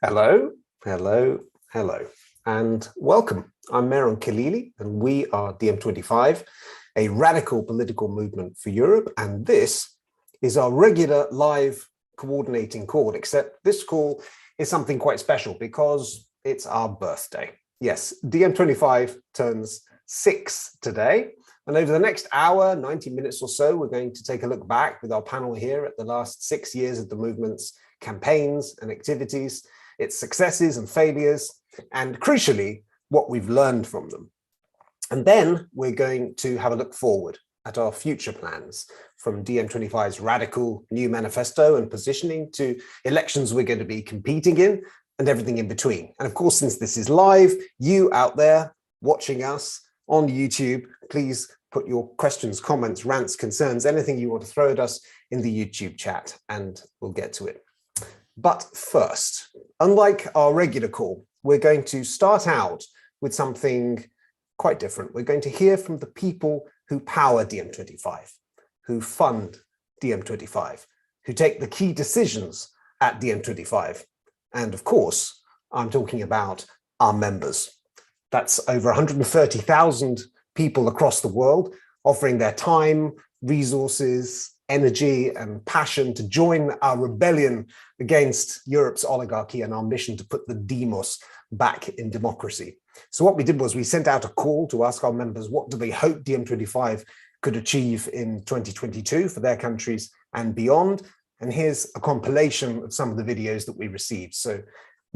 Hello, hello, hello, and welcome. I'm Mehran Khalili, and we are DiEM25, a radical political movement for Europe, and this is our regular live coordinating call, except this call is something quite special because it's our birthday. Yes, DiEM25 turns 6 today, and over the next hour, 90 minutes or so, we're going to take a look back with our panel here at the last 6 years of the movement's campaigns and activities, its successes and failures, and crucially, what we've learned from them. And then we're going to have a look forward at our future plans, from DiEM25's radical new manifesto and positioning to elections we're going to be competing in and everything in between. And of course, since this is live, you out there watching us on YouTube, please put your questions, comments, rants, concerns, anything you want to throw at us in the YouTube chat, and we'll get to it. But first, unlike our regular call, we're going to start out with something quite different. We're going to hear from the people who power DiEM25, who fund DiEM25, who take the key decisions at DiEM25. And of course, I'm talking about our members. That's over 130,000 people across the world offering their time, resources, energy and passion to join our rebellion against Europe's oligarchy and our mission to put the demos back in democracy. So what we did was we sent out a call to ask our members what do they hope DiEM25 could achieve in 2022 for their countries and beyond. And here's a compilation of some of the videos that we received. So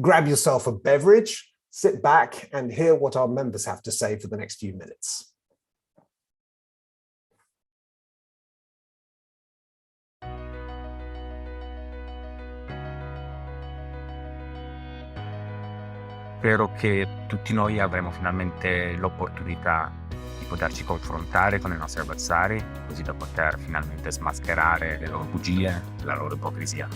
grab yourself a beverage, sit back and hear what our members have to say for the next few minutes. Spero che tutti noi avremo finalmente l'opportunità di poterci confrontare con i nostri avversari, così da poter finalmente smascherare le loro bugie, la loro ipocrisia.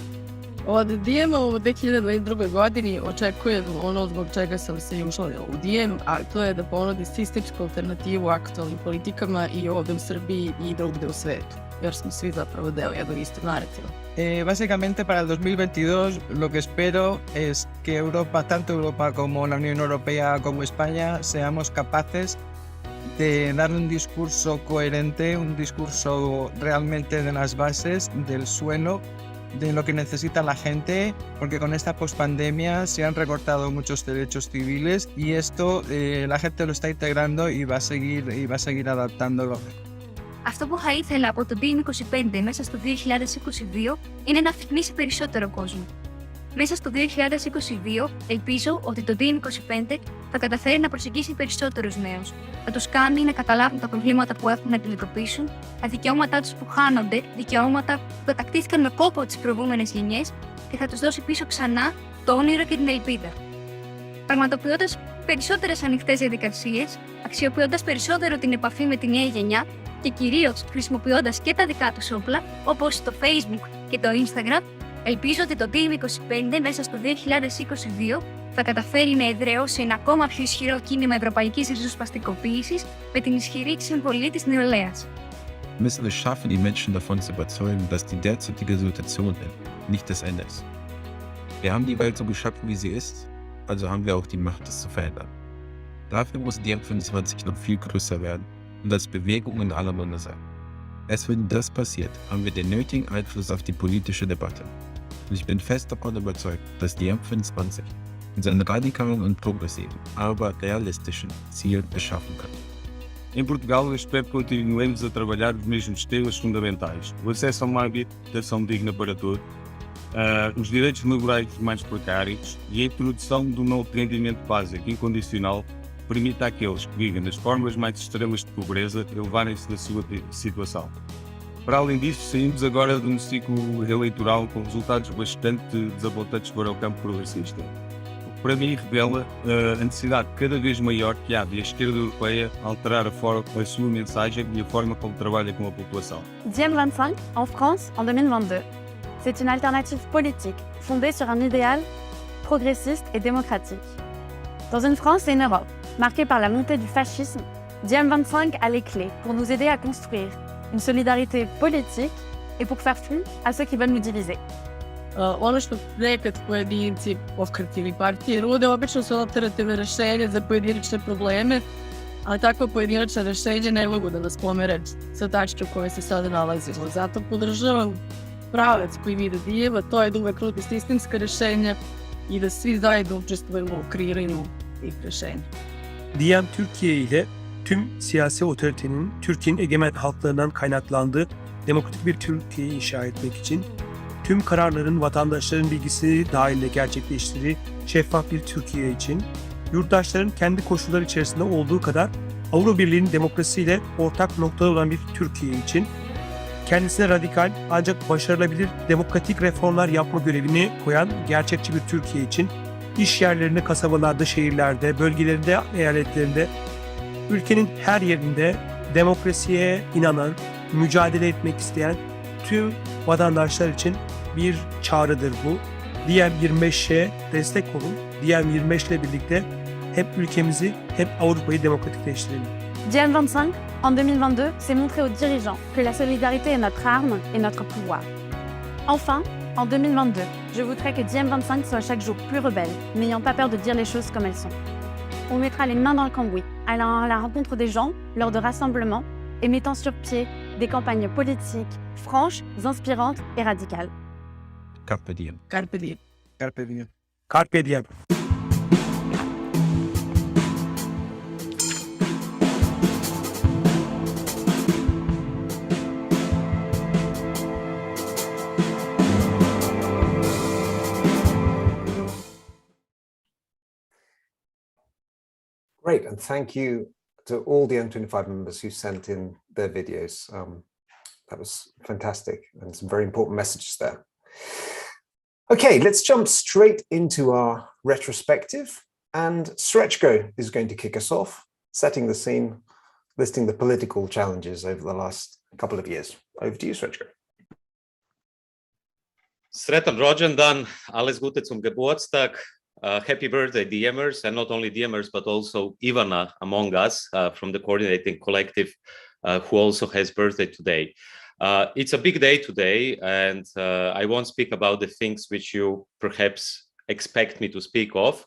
Od DiEM-a u 2022. godini očekujem ono zbog čega sam se i ušla u DiEM, a to je da ponudi sistemsku alternativu aktualnim politikama i ovdje u Srbiji i drugdje u svetu, jer smo svi zapravo deo jednog istog narativa. Básicamente para el 2022 lo que espero es que Europa, tanto Europa como la Unión Europea como España, seamos capaces de dar un discurso coherente, un discurso realmente de las bases, del suelo, de lo que necesita la gente, porque con esta pospandemia se han recortado muchos derechos civiles y esto la gente lo está integrando y va a seguir adaptándolo. Αυτό που θα ήθελα από το DiEM25 μέσα στο 2022 είναι να φημίσει περισσότερο κόσμο. Μέσα στο 2022 ελπίζω ότι το DiEM25 θα καταφέρει να προσεγγίσει περισσότερους νέους, θα τους κάνει να καταλάβουν τα προβλήματα που έχουν να αντιμετωπίσουν, τα δικαιώματά τους που χάνονται, δικαιώματα που κατακτήθηκαν με κόπο τις προηγούμενες γενιές και θα τους δώσει πίσω ξανά το όνειρο και την ελπίδα. Πραγματοποιώντας περισσότερες ανοιχτές διαδικασίες, αξιοποιώντας περισσότερο την επαφή με τη νέα γενιά και κυρίως χρησιμοποιώντας και τα δικά τους όπλα, όπως το Facebook και το Instagram, ελπίζω ότι το DiEM25 μέσα στο 2022 θα καταφέρει να εδραιώσει ένα ακόμα πιο ισχυρό κίνημα ευρωπαϊκής ριζοσπαστικοποίησης με την ισχυρή συμβολή της νεολαίας. Müssen es schaffen, die Menschen davon zu überzeugen, dass die derzeitige Situation nicht das Ende ist. Wir haben die Welt so geschaffen, wie sie ist, also haben wir auch die Macht, das zu verändern. Dafür muss DiEM25 noch viel größer werden und als Bewegung in aller Munde sein. Erst wenn das passiert, haben wir den nötigen Einfluss auf die politische Debatte. Und ich bin fest davon überzeugt, dass DiEM25 seinen radikalen und progressiven, aber realistischen Zielen es schaffen kann. Em Portugal, eu espero que continuemos a trabalhar os mesmos temas fundamentais: o acesso a uma habitação digna para todos, os direitos laborais mais precários e a introdução de um novo rendimento básico incondicional que permita àqueles que vivem nas formas mais extremas de pobreza elevarem-se da sua situação. Para além disso, saímos agora de um ciclo eleitoral com resultados bastante desapontantes para o campo progressista. Para mim, revela a necessidade cada vez maior que há de a esquerda europeia alterar a sua mensagem e a forma como trabalha com a população. DiEM25 en France en 2022. C'est une alternative politique fondée sur un idéal progressiste et démocratique. Dans une France et une Europe marquée par la montée du fascisme, DiEM25 a les clés pour nous aider à construire une solidarité politique et pour faire front à ceux qui veulent nous diviser. Ono što nekad pojedinci, pokreti ili partije nude, obično su alternativne rešenja za pojedinačne probleme, ali takva pojedinačna rešenja ne mogu da nas pomere sa tačke u kojoj se sada nalazimo. Zato podržavam pravac koji mi dodijeva, to je da uvek nudi sistemska rešenja i da svi zajedno učestvujemo u kreiranju tih rešenja. Diem Türkiye ile tüm siyasi otoritenin Türkiye'nin egemen halklarından kaynaklandığı demokratik bir Türkiye inşa etmek için tüm kararların vatandaşların bilgisi dahilinde gerçekleştiği şeffaf bir Türkiye için yurttaşların kendi koşulları içerisinde olduğu kadar Avrupa Birliği'nin demokrasiyle ortak noktaları olan bir Türkiye için kendisine radikal ancak başarılabilir demokratik reformlar yapma görevini koyan gerçekçi bir Türkiye için iş yerlerinde, kasabalarda, şehirlerde, bölgelerinde, eyaletlerinde, ülkenin her yerinde demokrasiye inanan, mücadele etmek isteyen tüm vatandaşlar için bir çağrıdır bu. Diem 25'e destek olun. Diem 25 ile birlikte hem ülkemizi hem Avrupa'yı demokratikleştirelim. Diem 25, en 2022, c'est montrer aux dirigeants que la solidarité est notre arme et notre pouvoir. Enfin, en 2022, je voudrais que Diem 25 soit chaque jour plus rebelle, n'ayant pas peur de dire les choses comme elles sont. On mettra les mains dans le cambouis, allant à la rencontre des gens lors de rassemblements et mettant sur pied des campagnes politiques franches, inspirantes et radicales. Carpe diem. Carpe diem. Carpe diem. Carpe diem. Great, and thank you to all the M25 members who sent in their videos. That was fantastic and some very important messages there. Okay, let's jump straight into our retrospective, and Srečko is going to kick us off, setting the scene, listing the political challenges over the last couple of years. Over to you, Srečko. Sretan rođendan, alles Gute zum Geburtstag. Happy birthday, DMers, and not only DMers, but also Ivana among us from the coordinating collective, who also has birthday today. It's a big day today, and I won't speak about the things which you perhaps expect me to speak of.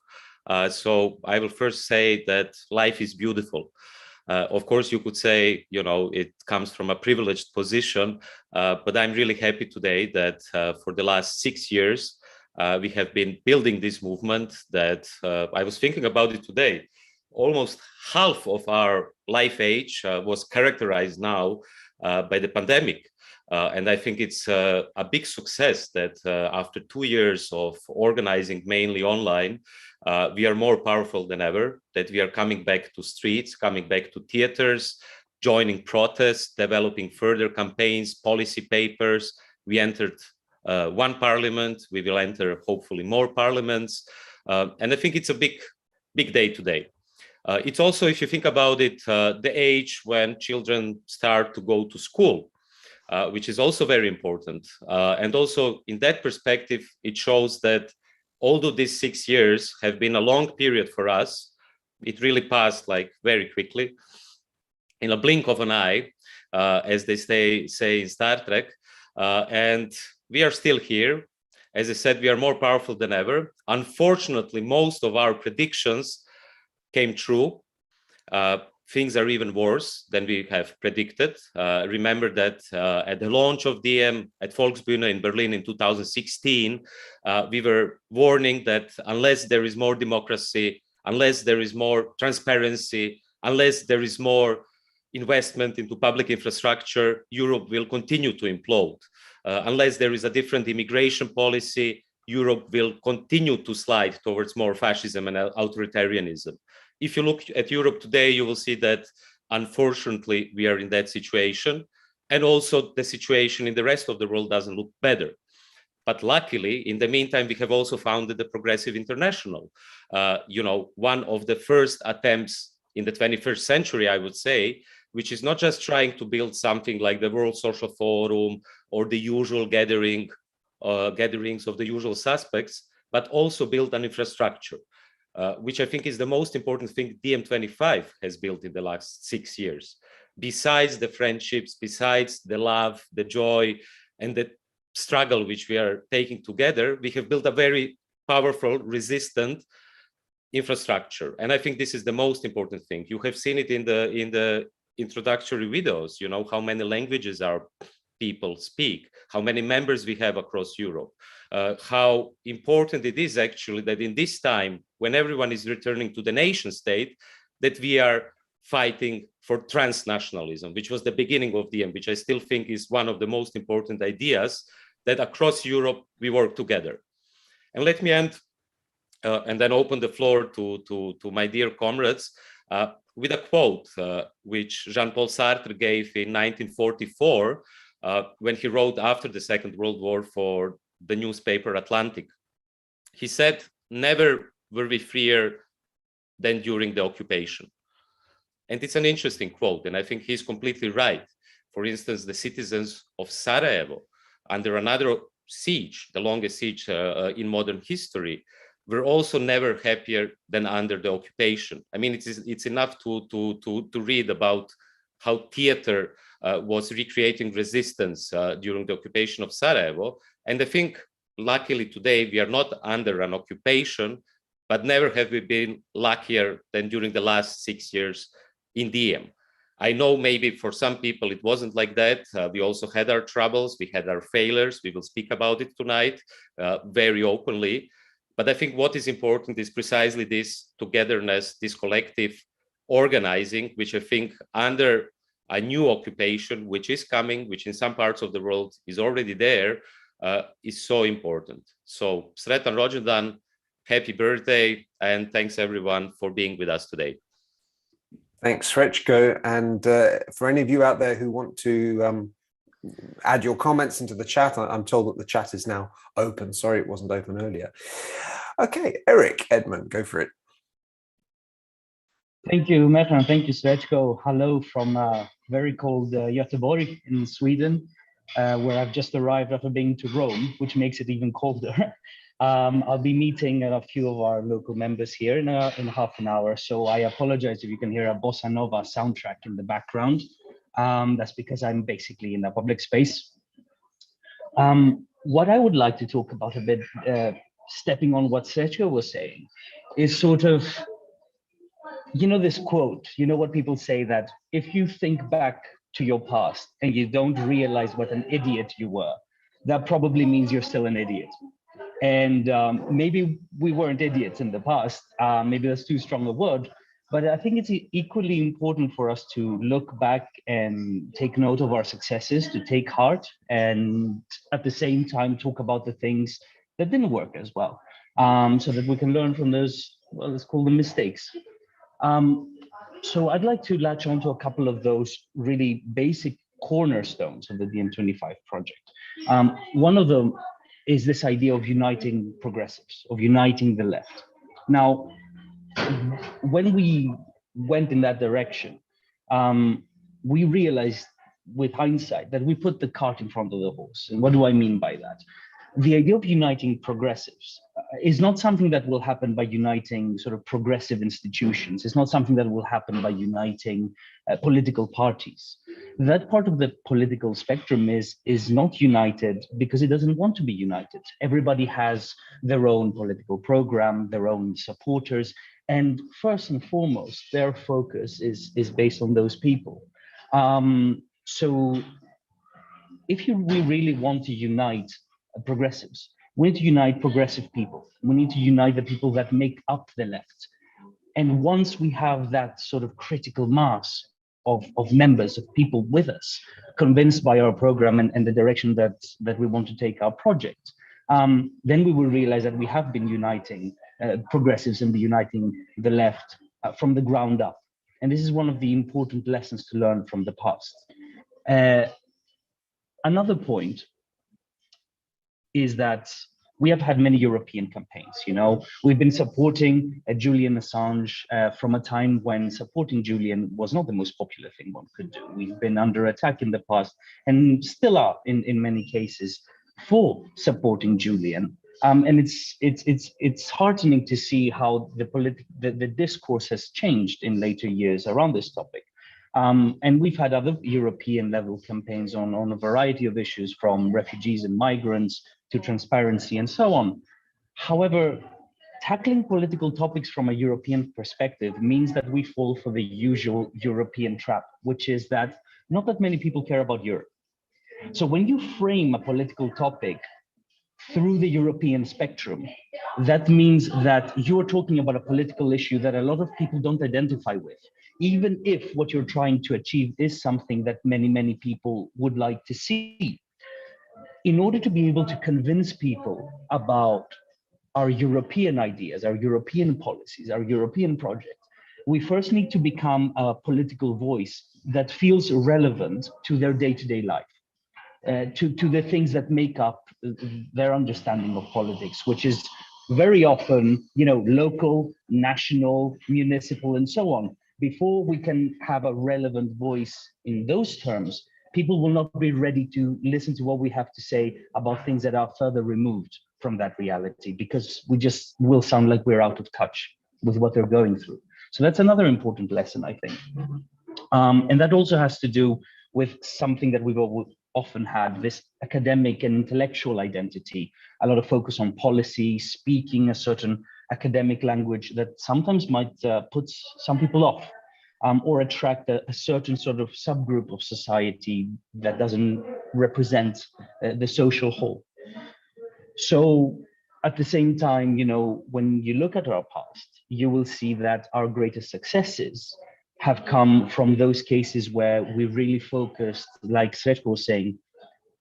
So I will first say that life is beautiful. Of course, you could say, you know, it comes from a privileged position, but I'm really happy today that for the last 6 years, we have been building this movement that I was thinking about it today. Almost half of our life age was characterized now by the pandemic. And I think it's a big success that after 2 years of organizing mainly online, we are more powerful than ever, that we are coming back to streets, coming back to theaters, joining protests, developing further campaigns, policy papers. We entered one parliament, we will enter hopefully more parliaments. And I think it's a big day today. It's also, if you think about it, the age when children start to go to school, which is also very important. And also in that perspective, it shows that although these 6 years have been a long period for us, it really passed like very quickly, in a blink of an eye, as they say in Star Trek. And we are still here. As I said, we are more powerful than ever. Unfortunately, most of our predictions came true. Things are even worse than we have predicted. Remember that at the launch of Diem at Volksbühne in Berlin in 2016, we were warning that unless there is more democracy, unless there is more transparency, unless there is more investment into public infrastructure, Europe will continue to implode. Unless there is a different immigration policy, Europe will continue to slide towards more fascism and authoritarianism. If you look at Europe today, you will see that, unfortunately, we are in that situation. And also the situation in the rest of the world doesn't look better. But luckily, in the meantime, we have also founded the Progressive International. One of the first attempts in the 21st century, I would say, which is not just trying to build something like the World Social Forum or the usual gatherings of the usual suspects, but also build an infrastructure, which I think is the most important thing DiEM25 has built in the last 6 years. Besides the friendships, besides the love, the joy, and the struggle which we are taking together, we have built a very powerful, resistant infrastructure. And I think this is the most important thing. You have seen it in the introductory videos, you know, how many languages our people speak, how many members we have across Europe, how important it is actually that in this time, when everyone is returning to the nation state, that we are fighting for transnationalism, which was the beginning of DiEM, which I still think is one of the most important ideas, that across Europe we work together. And let me end and then open the floor to my dear comrades with a quote which Jean-Paul Sartre gave in 1944 when he wrote after the Second World War for the newspaper Atlantic. He said, "Never were we freer than during the occupation." And it's an interesting quote, and I think he's completely right. For instance, the citizens of Sarajevo, under another siege, the longest siege in modern history, were also never happier than under the occupation. I mean, it's enough to read about how theater was recreating resistance during the occupation of Sarajevo. And I think, luckily today, we are not under an occupation, but never have we been luckier than during the last 6 years in DiEM. I know maybe for some people it wasn't like that. We also had our troubles, we had our failures. We will speak about it tonight very openly. But I think what is important is precisely this togetherness, this collective organizing, which I think under a new occupation, which is coming, which in some parts of the world is already there, is so important. So Sretan Rođendan, happy birthday, and thanks everyone for being with us today. Thanks, Srećko. And for any of you out there who want to add your comments into the chat, I'm told that the chat is now open. Sorry, it wasn't open earlier. Okay, Eric Edmund, go for it. Thank you, Metan. Thank you, Srećko. Hello from very cold Göteborg in Sweden, where I've just arrived after being to Rome, which makes it even colder. I'll be meeting a few of our local members here in half an hour, so I apologize if you can hear a bossa nova soundtrack in the background. That's because I'm basically in a public space. What I would like to talk about a bit, stepping on what Srećko was saying, is sort of, you know, this quote, you know what people say, that if you think back to your past and you don't realize what an idiot you were, that probably means you're still an idiot. And maybe we weren't idiots in the past, maybe that's too strong a word, but I think it's equally important for us to look back and take note of our successes, to take heart, and at the same time talk about the things that didn't work as well, so that we can learn from those, well, let's call them mistakes. So I'd like to latch on to a couple of those really basic cornerstones of the DiEM25 project. One of them is this idea of uniting progressives, of uniting the left. Now, when we went in that direction, we realized with hindsight that we put the cart in front of the horse. And what do I mean by that? The idea of uniting progressives is not something that will happen by uniting sort of progressive institutions. It's not something that will happen by uniting political parties. That part of the political spectrum is not united because it doesn't want to be united. Everybody has their own political program, their own supporters, and first and foremost, their focus is based on those people. So if we really want to unite progressives, we need to unite progressive people. We need to unite the people that make up the left. And once we have that sort of critical mass of members, of people with us, convinced by our program and the direction that we want to take our project, then we will realize that we have been uniting progressives and uniting the left from the ground up. And this is one of the important lessons to learn from the past. Another point is that we have had many European campaigns. You know, we've been supporting Julian Assange from a time when supporting Julian was not the most popular thing one could do. We've been under attack in the past and still are in many cases for supporting Julian. And it's heartening to see how the discourse has changed in later years around this topic. And we've had other European level campaigns on a variety of issues, from refugees and migrants to transparency and so on. However, tackling political topics from a European perspective means that we fall for the usual European trap, which is that not that many people care about Europe. So when you frame a political topic through the European spectrum, that means that you're talking about a political issue that a lot of people don't identify with, even if what you're trying to achieve is something that many, many people would like to see. In order to be able to convince people about our European ideas, our European policies, our European project, we first need to become a political voice that feels relevant to their day-to-day life. To the things that make up their understanding of politics, which is very often, local, national, municipal, and so on. Before we can have a relevant voice in those terms, people will not be ready to listen to what we have to say about things that are further removed from that reality, because we just will sound like we're out of touch with what they're going through. So that's another important lesson, I think. And that also has to do with something that we've often had, this academic and intellectual identity, a lot of focus on policy, speaking a certain academic language that sometimes might put some people off, or attract a certain sort of subgroup of society that doesn't represent the social whole. So at the same time, when you look at our past, you will see that our greatest successes have come from those cases where we really focused, like Srećko was saying,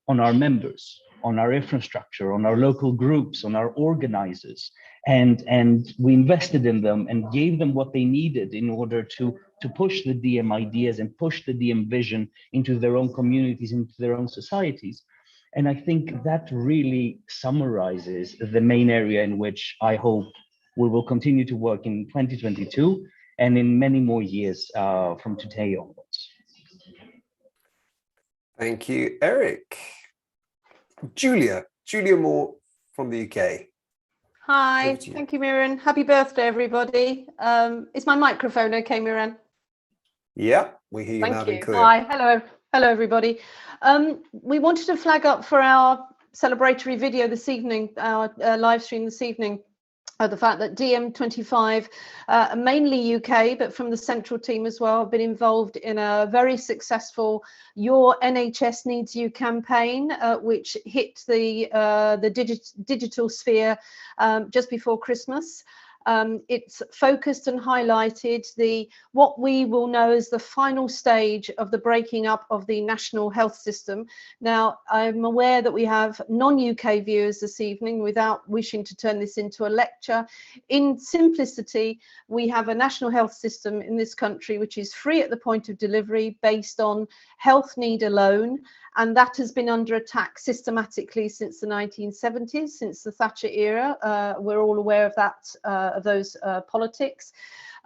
on our members, on our infrastructure, on our local groups, on our organizers, and we invested in them and gave them what they needed in order to push the DM ideas and push the DM vision into their own communities, into their own societies. And I think that really summarizes the main area in which I hope we will continue to work in 2022 and in many more years from today onwards. Thank you, Eric. Julia Moore from the UK. Hi, thank you, Miran. Happy birthday, everybody. Is my microphone okay, Miran? Yeah, we hear you loud and clear. Hi, hello, everybody. We wanted to flag up for our celebratory video this evening, our live stream this evening, the fact that DiEM25, mainly UK, but from the central team as well, have been involved in a very successful Your NHS Needs You campaign, which hit the digital sphere just before Christmas. It's focused and highlighted what we will know as the final stage of the breaking up of the national health system. Now, I'm aware that we have non-UK viewers this evening. Without wishing to turn this into a lecture, in simplicity, we have a national health system in this country which is free at the point of delivery, based on health need alone. And that has been under attack systematically since the 1970s, since the Thatcher era. We're all aware of that, of those politics.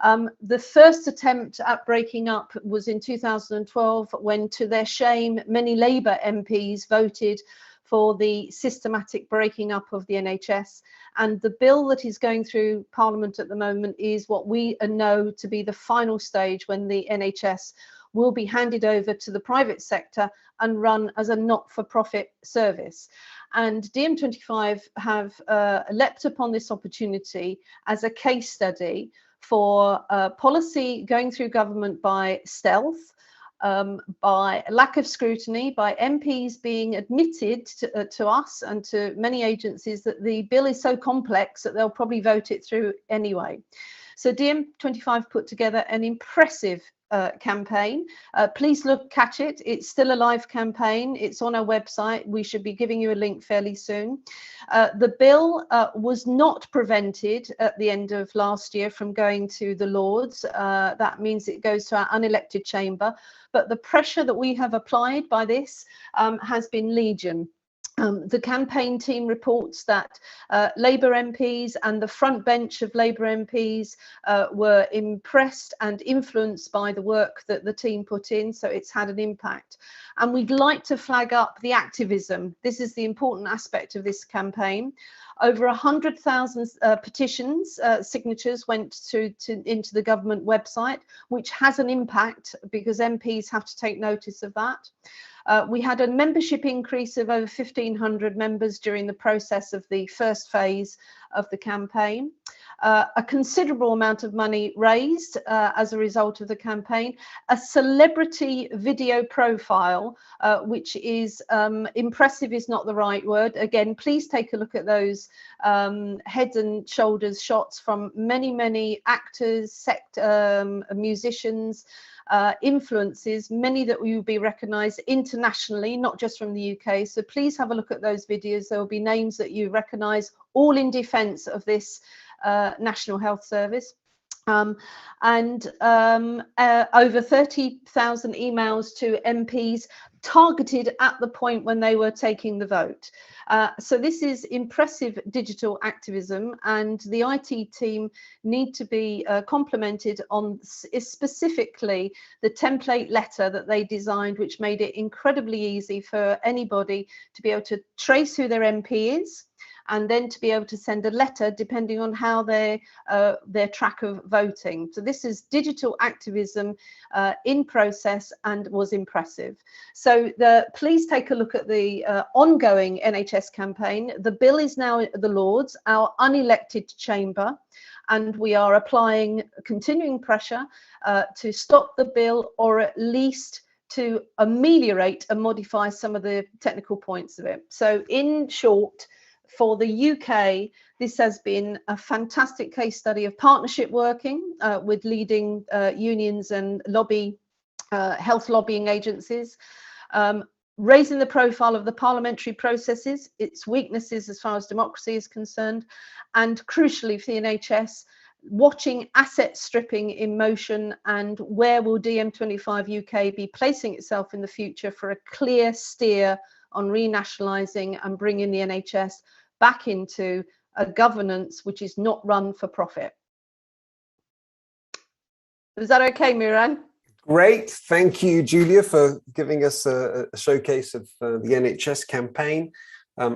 The first attempt at breaking up was in 2012, when, to their shame, many Labour MPs voted for the systematic breaking up of the NHS. And the bill that is going through Parliament at the moment is what we know to be the final stage, when the NHS will be handed over to the private sector and run as a not-for-profit service. And DiEM25 have leapt upon this opportunity as a case study for policy going through government by stealth, by lack of scrutiny, by MPs being admitted to us and to many agencies that the bill is so complex that they'll probably vote it through anyway. So DiEM25 put together an impressive campaign. Please catch it. It's still a live campaign. It's on our website. We should be giving you a link fairly soon. The bill was not prevented at the end of last year from going to the Lords. That means it goes to our unelected chamber. But the pressure that we have applied by this has been legion. The campaign team reports that Labour MPs and the front bench of Labour MPs were impressed and influenced by the work that the team put in, so it's had an impact. And we'd like to flag up the activism. This is the important aspect of this campaign. Over 100,000 petitions, signatures went into the government website, which has an impact because MPs have to take notice of that. We had a membership increase of over 1,500 members during the process of the first phase of the campaign. A considerable amount of money raised as a result of the campaign. A celebrity video profile, which is impressive is not the right word. Again, please take a look at those head and shoulders shots from many actors, musicians, influences, many that will be recognized internationally, not just from the UK. So please have a look at those videos. There will be names that you recognize, all in defense of this National Health Service. Over 30,000 emails to MPs targeted at the point when they were taking the vote. So this is impressive digital activism, and the IT team need to be complimented on specifically the template letter that they designed, which made it incredibly easy for anybody to be able to trace who their MP is, and then to be able to send a letter depending on how their track of voting. So this is digital activism in process and was impressive. So please take a look at the ongoing NHS campaign. The bill is now at the Lords, our unelected chamber, and we are applying continuing pressure to stop the bill, or at least to ameliorate and modify some of the technical points of it. So in short, for the UK, this has been a fantastic case study of partnership working with leading unions and health lobbying agencies, raising the profile of the parliamentary processes, its weaknesses as far as democracy is concerned, and crucially for the NHS, watching asset stripping in motion, and where will DiEM25 UK be placing itself in the future for a clear steer on renationalising and bringing the NHS back into a governance which is not run for profit. Is that okay, Miran? Great. Thank you, Julia, for giving us a showcase of the NHS campaign.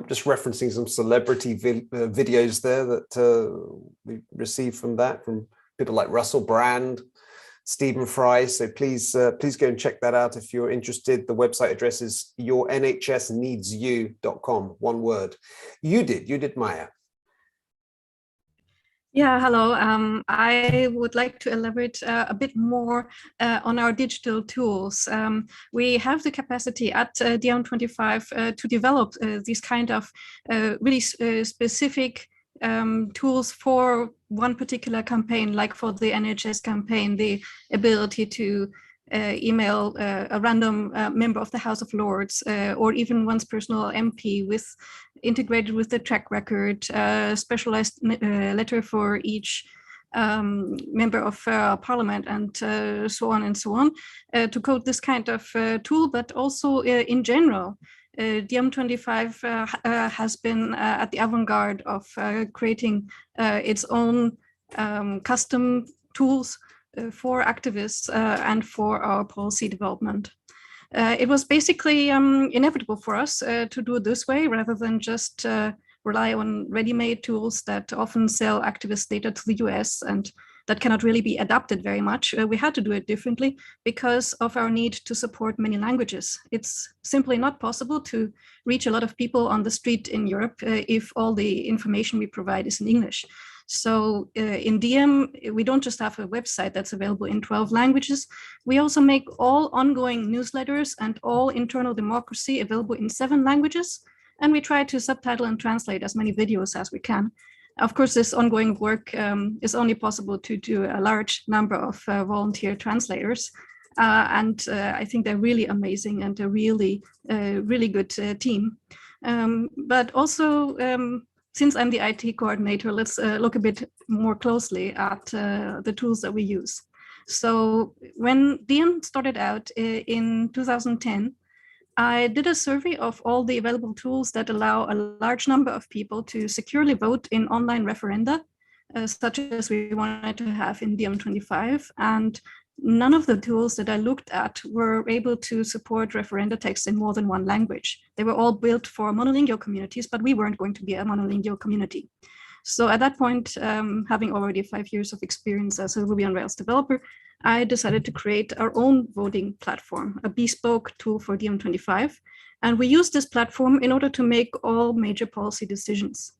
Just referencing some celebrity videos there that we received from people like Russell Brand, Stephen Fry. So please go and check that out if you're interested. The website address is yournhsneedsyou.com, one word. You did, Maya. Yeah, hello. I would like to elaborate a bit more on our digital tools. We have the capacity at DiEM25 to develop these kind of really specific tools for one particular campaign, like for the NHS campaign, the ability to email a random member of the House of Lords, or even one's personal MP integrated with the track record, specialized letter for each member of parliament, and so on and so on, to code this kind of tool, but also in general. DiEM25 has been at the avant-garde of creating its own custom tools for activists and for our policy development. It was basically inevitable for us to do it this way, rather than just rely on ready-made tools that often sell activist data to the US and that cannot really be adapted very much. We had to do it differently because of our need to support many languages. It's simply not possible to reach a lot of people on the street in Europe if all the information we provide is in English. So in DiEM, we don't just have a website that's available in 12 languages. We also make all ongoing newsletters and all internal democracy available in 7 languages. And we try to subtitle and translate as many videos as we can. Of course, this ongoing work is only possible to do a large number of volunteer translators. And I think they're really amazing and a really good team. But also, since I'm the IT coordinator, let's look a bit more closely at the tools that we use. So when DiEM started out in 2010, I did a survey of all the available tools that allow a large number of people to securely vote in online referenda, such as we wanted to have in DiEM25. And none of the tools that I looked at were able to support referenda text in more than one language. They were all built for monolingual communities, but we weren't going to be a monolingual community. So at that point, having already 5 years of experience as a Ruby on Rails developer, I decided to create our own voting platform, a bespoke tool for DiEM25. And we use this platform in order to make all major policy decisions.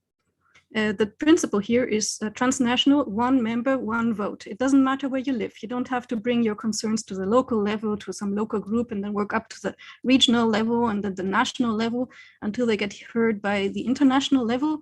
The principle here is transnational, one member, one vote. It doesn't matter where you live. You don't have to bring your concerns to the local level, to some local group, and then work up to the regional level and then the national level until they get heard by the international level.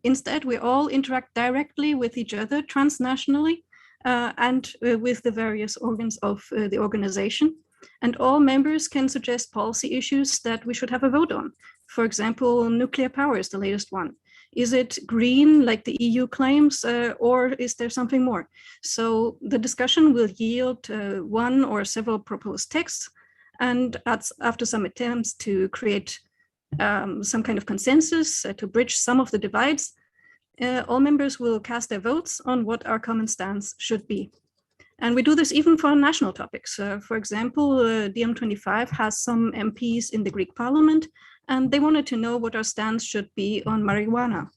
Instead, we all interact directly with each other transnationally and with the various organs of the organization. And all members can suggest policy issues that we should have a vote on. For example, nuclear power is the latest one. Is it green, like the EU claims, or is there something more? So the discussion will yield one or several proposed texts, and after some attempts to create some kind of consensus to bridge some of the divides, all members will cast their votes on what our common stance should be. And we do this even for national topics. For example, DiEM25 has some MPs in the Greek parliament, and they wanted to know what our stance should be on marijuana.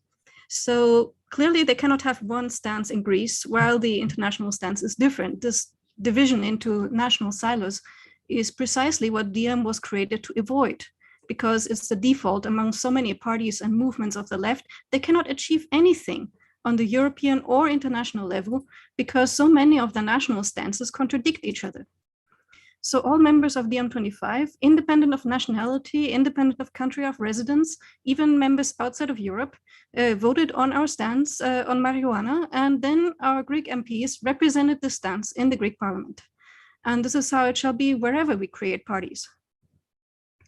So clearly they cannot have one stance in Greece while the international stance is different. This division into national silos is precisely what DiEM was created to avoid, because it's the default among so many parties and movements of the left. They cannot achieve anything on the European or international level because so many of the national stances contradict each other. So all members of DiEM25, independent of nationality, independent of country of residence, even members outside of Europe, voted on our stance on marijuana, and then our Greek MPs represented the stance in the Greek parliament. And this is how it shall be wherever we create parties.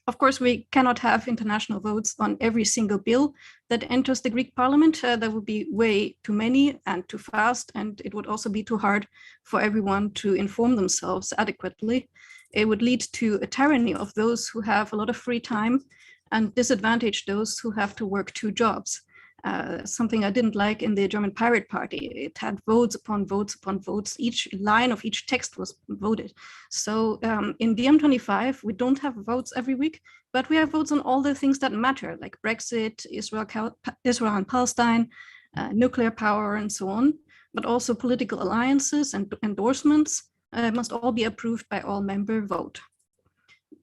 Of course, we cannot have international votes on every single bill that enters the Greek parliament. That would be way too many and too fast, and it would also be too hard for everyone to inform themselves adequately. It would lead to a tyranny of those who have a lot of free time and disadvantage those who have to work 2 jobs. Something I didn't like in the German Pirate Party. It had votes upon votes upon votes. Each line of each text was voted. So in DiEM25, we don't have votes every week, but we have votes on all the things that matter, like Brexit, Israel and Palestine, nuclear power, and so on. But also political alliances and endorsements must all be approved by all member vote.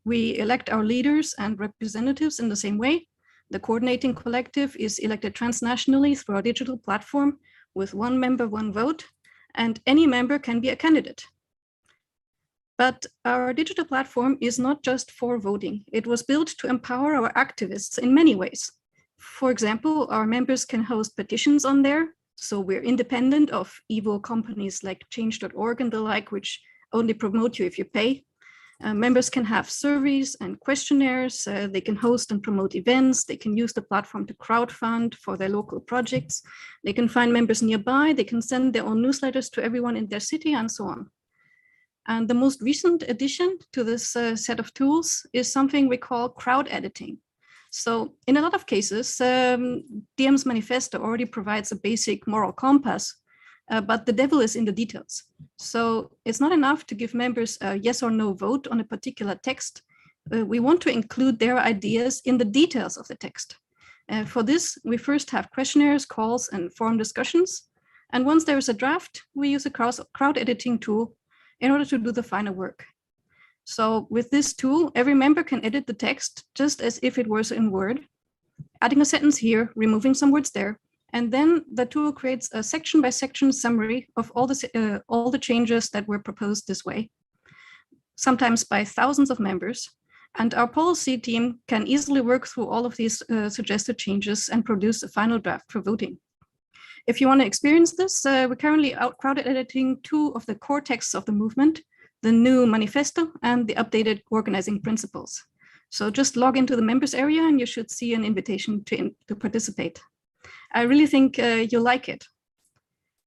We elect our leaders and representatives in the same way. The coordinating collective is elected transnationally through our digital platform with 1 member, 1 vote, and any member can be a candidate. But our digital platform is not just for voting. It was built to empower our activists in many ways. For example, our members can host petitions on there, so we're independent of evil companies like change.org and the like, which only promote you if you pay. Members can have surveys and questionnaires. They can host and promote events. They can use the platform to crowdfund for their local projects. They can find members nearby. They can send their own newsletters to everyone in their city and so on. And the most recent addition to this set of tools is something we call crowd editing. So in a lot of cases, DiEM's manifesto already provides a basic moral compass, but the devil is in the details. So it's not enough to give members a yes or no vote on a particular text. We want to include their ideas in the details of the text. For this, we first have questionnaires, calls, and forum discussions. And once there is a draft, we use a crowd editing tool in order to do the final work. So with this tool, every member can edit the text just as if it was in Word, adding a sentence here, removing some words there. And then the tool creates a section by section summary of all the changes that were proposed this way, sometimes by thousands of members. And our policy team can easily work through all of these suggested changes and produce a final draft for voting. If you want to experience this, we're currently crowd editing 2 of the core texts of the movement, the new manifesto and the updated organizing principles. So just log into the members area and you should see an invitation to participate. I really think you'll like it.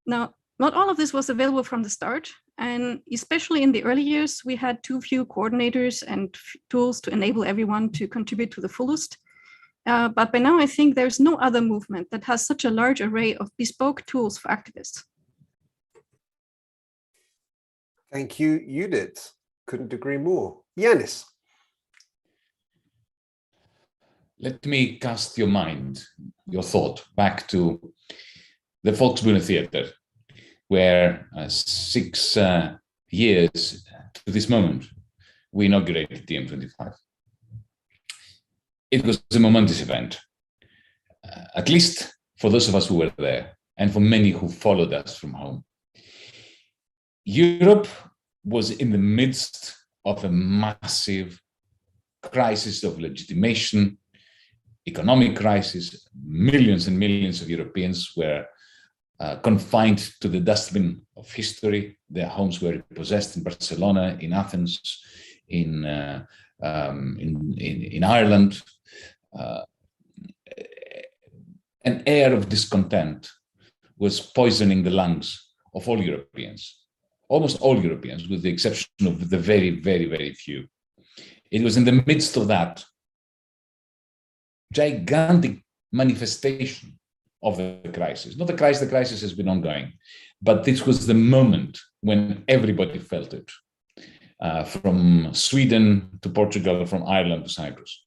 Now, not all of this was available from the start. And especially in the early years, we had too few coordinators and tools to enable everyone to contribute to the fullest. But by now, I think there's no other movement that has such a large array of bespoke tools for activists. Thank you, Judith. Couldn't agree more. Yanis. Let me cast your thought back to the Volksbühne Theater, where 6 years to this moment, we inaugurated DiEM25. It was a momentous event, at least for those of us who were there, and for many who followed us from home. Europe was in the midst of a massive crisis of legitimation, economic crisis. Millions and millions of Europeans were confined to the dustbin of history. Their homes were repossessed in Barcelona, in Athens, in Ireland. An air of discontent was poisoning the lungs of all Europeans, almost all Europeans, with the exception of the very, very, very few. It was in the midst of that gigantic manifestation of the crisis. Not the crisis has been ongoing, but this was the moment when everybody felt it, from Sweden to Portugal, from Ireland to Cyprus.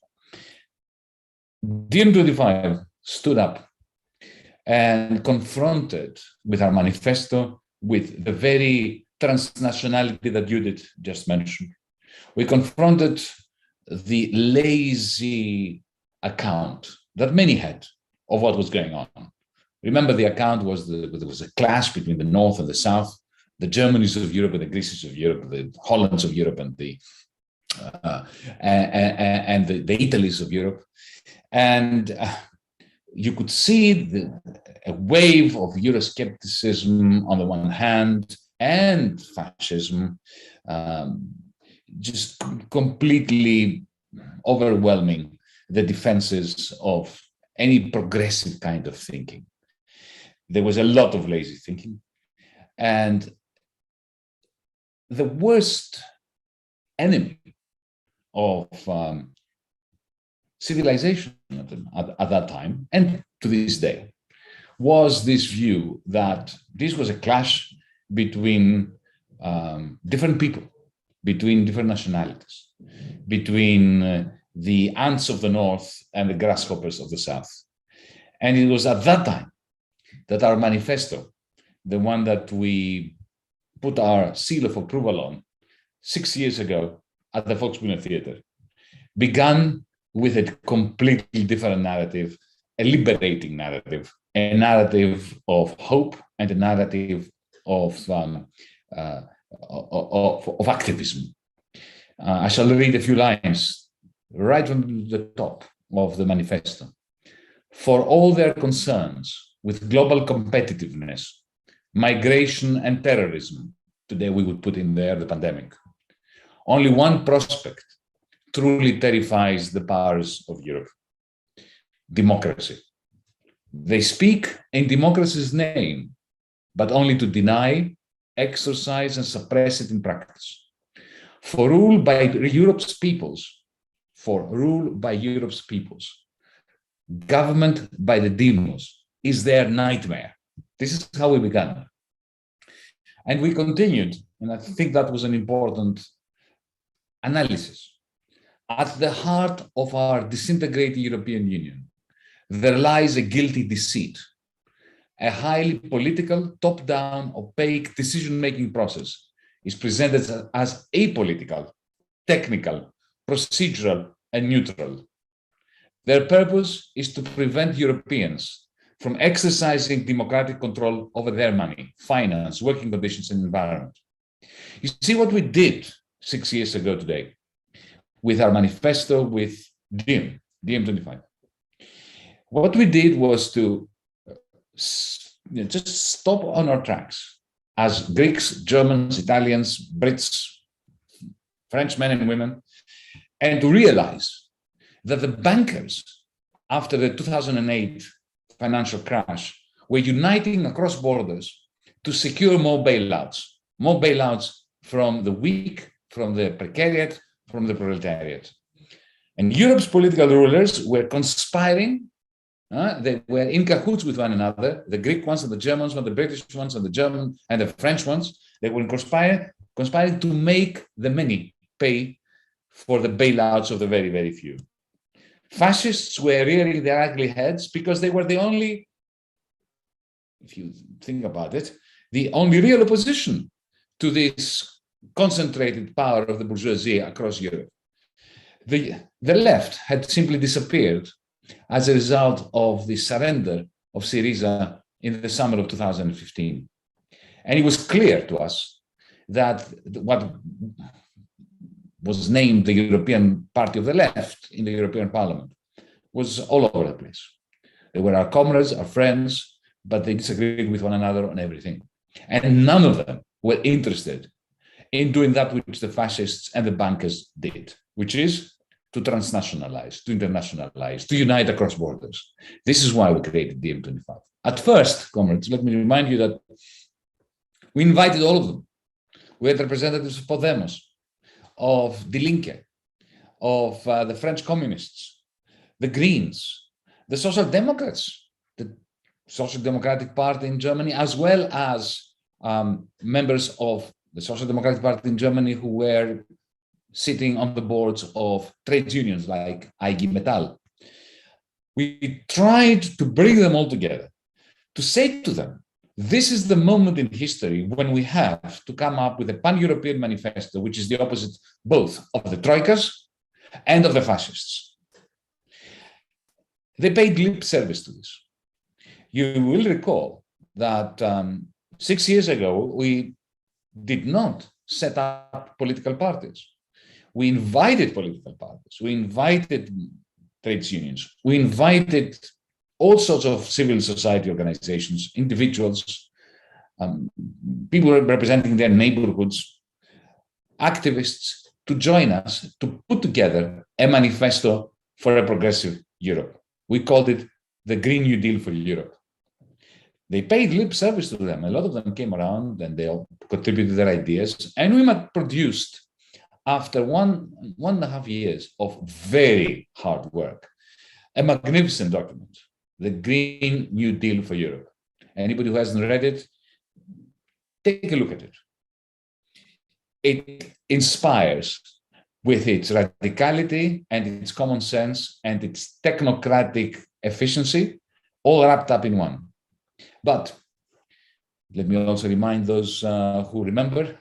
DiEM25 stood up and confronted with our manifesto, with the very transnationality that Judith just mentioned. We confronted the lazy account that many had of what was going on. Remember, the account was there was a clash between the North and the South, the Germanys of Europe and the Greeces of Europe, the Hollands of Europe and the Italies of Europe. And you could see a wave of Euroscepticism on the one hand and fascism, just completely overwhelming the defenses of any progressive kind of thinking. There was a lot of lazy thinking. And the worst enemy of civilization at that time, and to this day, was this view that this was a clash between different people, between different nationalities, between the ants of the North and the grasshoppers of the South. And it was at that time that our manifesto, the one that we put our seal of approval on 6 years ago at the Volksbühne Theater, began with a completely different narrative, a liberating narrative, a narrative of hope and a narrative of activism. I shall read a few lines right from the top of the manifesto. For all their concerns with global competitiveness, migration and terrorism, today we would put in there the pandemic, only one prospect truly terrifies the powers of Europe: democracy. They speak in democracy's name, but only to deny, exercise, and suppress it in practice. For rule by Europe's peoples, government by the demos is their nightmare. This is how we began. And we continued, and I think that was an important analysis. At the heart of our disintegrating European Union, there lies a guilty deceit, a highly political, top-down, opaque decision-making process is presented as apolitical, technical, procedural, and neutral. Their purpose is to prevent Europeans from exercising democratic control over their money, finance, working conditions, and environment. You see what we did 6 years ago today with our manifesto, with DiEM25. What we did was to just stop on our tracks as Greeks, Germans, Italians, Brits, French men and women, and to realize that the bankers, after the 2008 financial crash, were uniting across borders to secure more bailouts, more bailouts from the weak, from the precariat, from the proletariat. And Europe's political rulers were conspiring. They were in cahoots with one another, the Greek ones and the Germans ones, the British ones and the German and the French ones. They were conspiring to make the many pay for the bailouts of the very, very few. Fascists were rearing their ugly heads because they were the only, if you think about it, the only real opposition to this concentrated power of the bourgeoisie across Europe. The left had simply disappeared as a result of the surrender of Syriza in the summer of 2015. And it was clear to us that what was named the European Party of the Left in the European Parliament was all over the place. They were our comrades, our friends, but they disagreed with one another on everything. And none of them were interested in doing that which the fascists and the bankers did, which is to transnationalize, to internationalize, to unite across borders. This is why we created DiEM25. At first, comrades, let me remind you that we invited all of them. We had representatives of Podemos, of Die Linke, of the French communists, the Greens, the Social Democrats, the Social Democratic Party in Germany, as well as members of the Social Democratic Party in Germany who were sitting on the boards of trade unions like IG Metall. We tried to bring them all together, to say to them, this is the moment in history when we have to come up with a pan-European manifesto, which is the opposite both of the troikas and of the fascists. They paid lip service to this. You will recall that 6 years ago, we did not set up political parties. We invited political parties. We invited trade unions. We invited all sorts of civil society organizations, individuals, people representing their neighborhoods, activists to join us to put together a manifesto for a progressive Europe. We called it the Green New Deal for Europe. They paid lip service to them. A lot of them came around and they all contributed their ideas. And we produced, after one and a half years of very hard work, a magnificent document, the Green New Deal for Europe. Anybody who hasn't read it, take a look at it. It inspires with its radicality and its common sense and its technocratic efficiency, all wrapped up in one. But let me also remind those who remember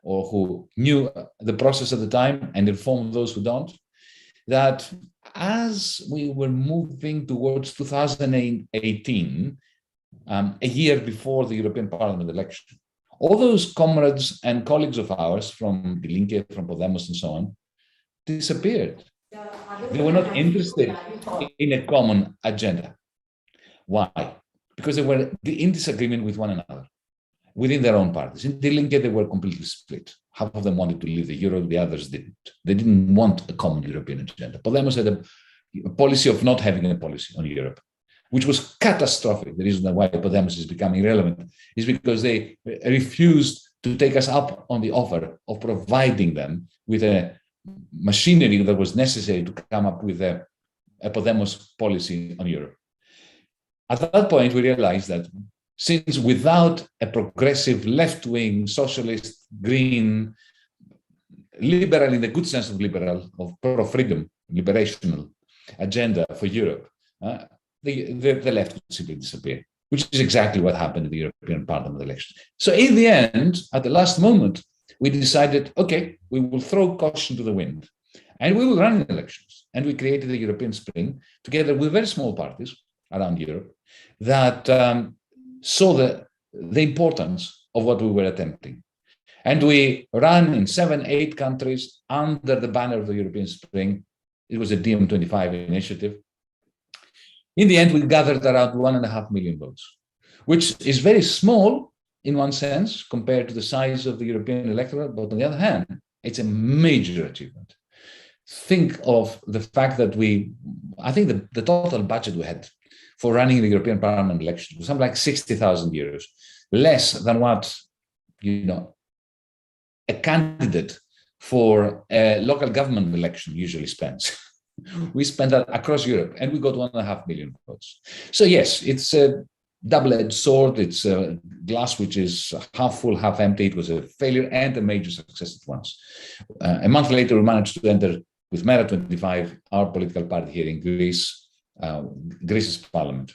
or who knew the process at the time and inform those who don't, that as we were moving towards 2018, a year before the European Parliament election, all those comrades and colleagues of ours from Die Linke, from Podemos and so on, disappeared. They were not interested in a common agenda. Why? Because they were in disagreement with one another within their own parties. In Die Linke, they were completely split. Half of them wanted to leave the euro, the others didn't. They didn't want a common European agenda. Podemos had a policy of not having a policy on Europe, which was catastrophic. The reason why Podemos is becoming relevant is because they refused to take us up on the offer of providing them with a machinery that was necessary to come up with a Podemos policy on Europe. At that point, we realized that since without a progressive left-wing, socialist, green, liberal in the good sense of liberal, of pro-freedom, liberational agenda for Europe, the left would simply disappear, which is exactly what happened in the European Parliament election. So in the end, at the last moment, we decided, okay, we will throw caution to the wind and we will run elections. And we created the European Spring together with very small parties around Europe that saw the importance of what we were attempting. And we ran in 7-8 countries under the banner of the European Spring. It was a DiEM25 initiative. In the end, we gathered around 1.5 million votes, which is very small in one sense compared to the size of the European electorate, but on the other hand, it's a major achievement. Think of the fact that I think the total budget we had for running the European Parliament election was something like 60,000 euros, less than what a candidate for a local government election usually spends. We spend that across Europe, and we got 1.5 million votes. So yes, it's a double-edged sword. It's a glass which is half full, half empty. It was a failure and a major success at once. A month later, we managed to enter with Mera25, our political party here in Greece, Greece's parliament.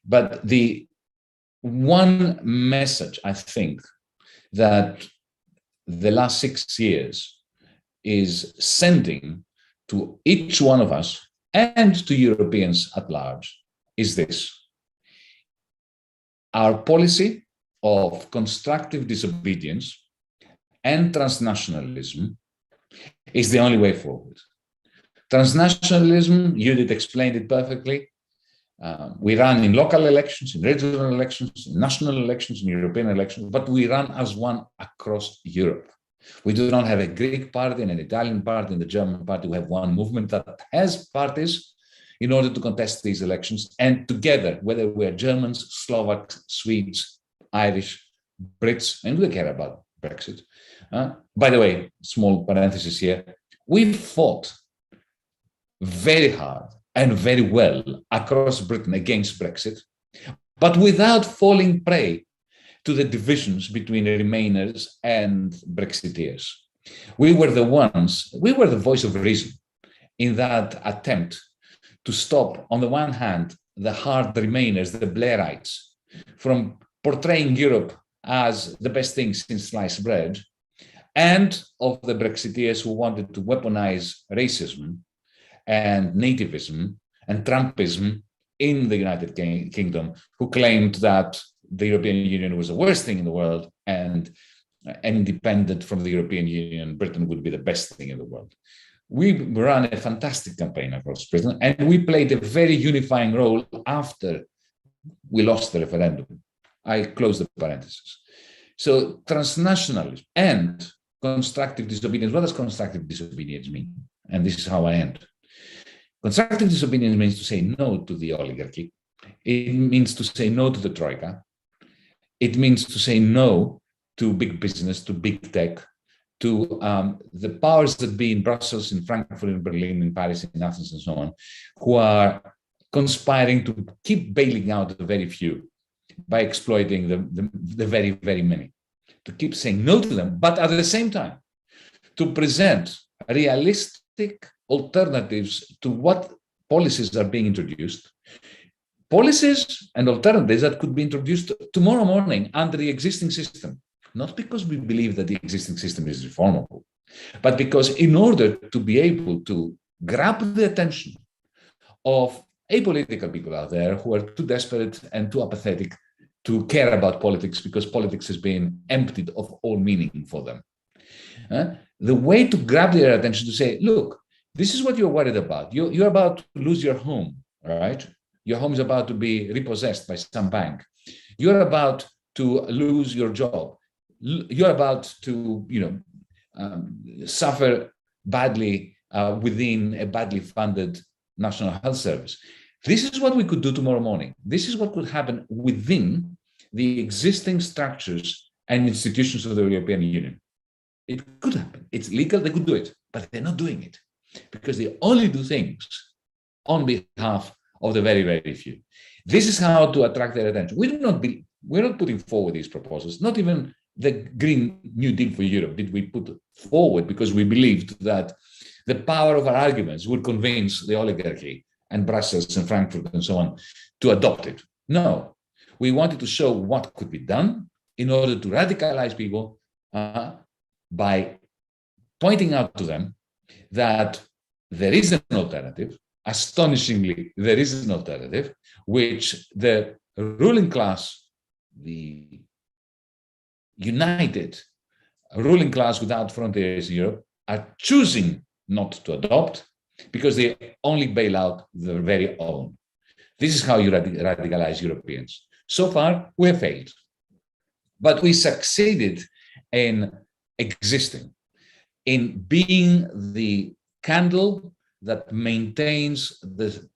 But the one message, I think, that the last 6 years is sending to each one of us and to Europeans at large is this. Our policy of constructive disobedience and transnationalism is the only way forward. Transnationalism, Judith explained it perfectly. We run in local elections, in regional elections, in national elections, in European elections, but we run as one across Europe. We do not have a Greek party and an Italian party and a German party. We have one movement that has parties in order to contest these elections. And together, whether we are Germans, Slovaks, Swedes, Irish, Brits, and we care about Brexit. By the way, small parenthesis here, we fought very hard and very well across Britain against Brexit, but without falling prey to the divisions between Remainers and Brexiteers. We were the voice of reason in that attempt to stop, on the one hand, the hard Remainers, the Blairites, from portraying Europe as the best thing since sliced bread, and of the Brexiteers who wanted to weaponize racism and nativism and Trumpism in the United Kingdom, who claimed that the European Union was the worst thing in the world, and independent from the European Union, Britain would be the best thing in the world. We ran a fantastic campaign across Britain, and we played a very unifying role after we lost the referendum. I close the parenthesis. So transnationalism and constructive disobedience. What does constructive disobedience mean? And this is how I end. Constructive disobedience means to say no to the oligarchy. It means to say no to the Troika. It means to say no to big business, to big tech, to the powers that be in Brussels, in Frankfurt, in Berlin, in Paris, in Athens, and so on, who are conspiring to keep bailing out the very few by exploiting the very, very many. To keep saying no to them, but at the same time, to present realistic alternatives to what policies are being introduced, policies and alternatives that could be introduced tomorrow morning under the existing system, not because we believe that the existing system is reformable, but because in order to be able to grab the attention of apolitical people out there who are too desperate and too apathetic to care about politics because politics has been emptied of all meaning for them. The way to grab their attention to say, look, this is what you're worried about. You're about to lose your home, right? Your home is about to be repossessed by some bank. You're about to lose your job. You're about to, suffer badly within a badly funded National Health Service. This is what we could do tomorrow morning. This is what could happen within the existing structures and institutions of the European Union. It could happen. It's legal, they could do it, but they're not doing it because they only do things on behalf of the very, very few. This is how to attract their attention. We're not putting forward these proposals, not even the Green New Deal for Europe did we put forward because we believed that the power of our arguments would convince the oligarchy and Brussels and Frankfurt and so on to adopt it. No, we wanted to show what could be done in order to radicalize people by pointing out to them that there is an alternative. Astonishingly, there is an alternative, which the ruling class, the united ruling class without frontiers in Europe, are choosing not to adopt because they only bail out their very own. This is how you radicalize Europeans. So far, we have failed. But we succeeded in existing, in being the candle that maintains the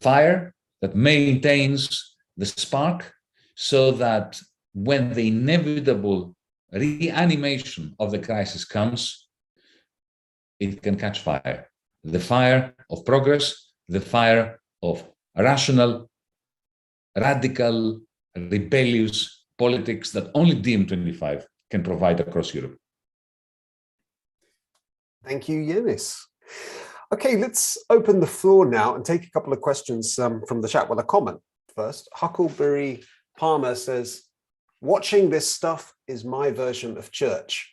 fire, that maintains the spark, so that when the inevitable reanimation of the crisis comes, it can catch fire. The fire of progress, the fire of rational, radical, rebellious politics that only DiEM25 can provide across Europe. Thank you, Yanis. Okay, let's open the floor now and take a couple of questions from the chat. Well, a comment first. Huckleberry Palmer says, watching this stuff is my version of church.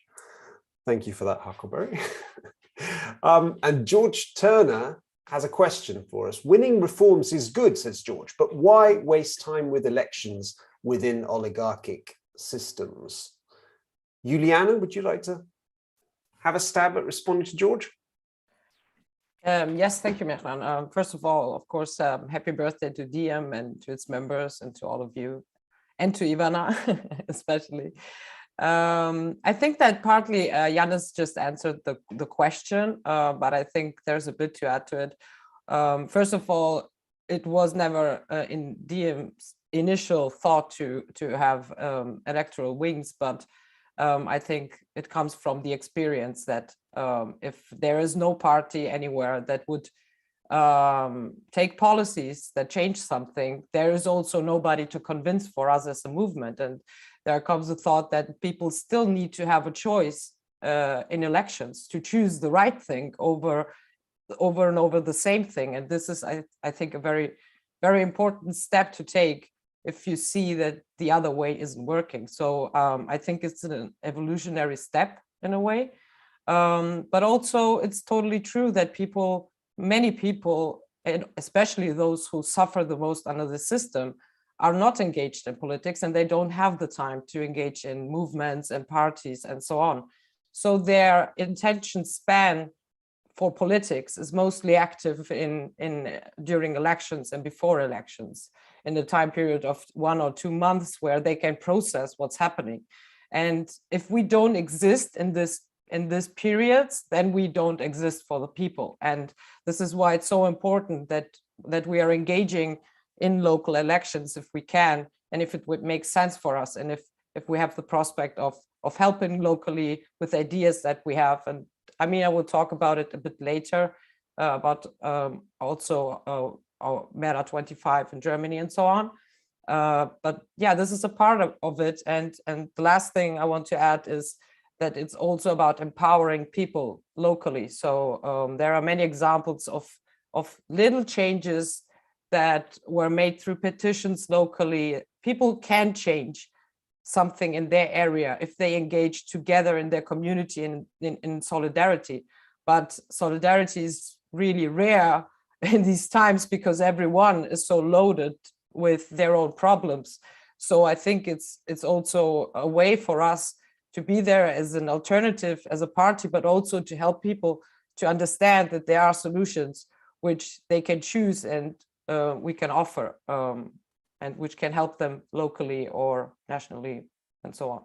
Thank you for that, Huckleberry. And George Turner has a question for us. Winning reforms is good, says George, but why waste time with elections within oligarchic systems? Juliana, would you like to have a stab at responding to George? Yes, thank you, Mehran. First of all, of course, happy birthday to DiEM and to its members and to all of you, and to Ivana especially. I think that partly Yanis just answered the question, but I think there's a bit to add to it. First of all, it was never in DiEM's initial thought to have electoral wings, but I think it comes from the experience that if there is no party anywhere that would take policies that change something, there is also nobody to convince for us as a movement. And there comes a thought that people still need to have a choice in elections to choose the right thing over and over the same thing. And this is, I think, a very, very important step to take if you see that the other way isn't working. So I think it's an evolutionary step in a way. But also it's totally true that many people, and especially those who suffer the most under the system, are not engaged in politics, and they don't have the time to engage in movements and parties and so on. So their attention span for politics is mostly active during elections and before elections, in the time period of 1 or 2 months where they can process what's happening. And if we don't exist in this periods, then we don't exist for the people. And this is why it's so important that we are engaging in local elections if we can, and if it would make sense for us, and if we have the prospect of helping locally with ideas that we have. And I mean, I will talk about it a bit later, about also our Mera 25 in Germany and so on. But yeah, this is a part of it. And the last thing I want to add is that it's also about empowering people locally. So there are many examples of little changes that were made through petitions locally. People can change something in their area if they engage together in their community and in solidarity. But solidarity is really rare in these times because everyone is so loaded with their own problems. So I think it's also a way for us to be there as an alternative, as a party, but also to help people to understand that there are solutions which they can choose and we can offer, and which can help them locally or nationally and so on.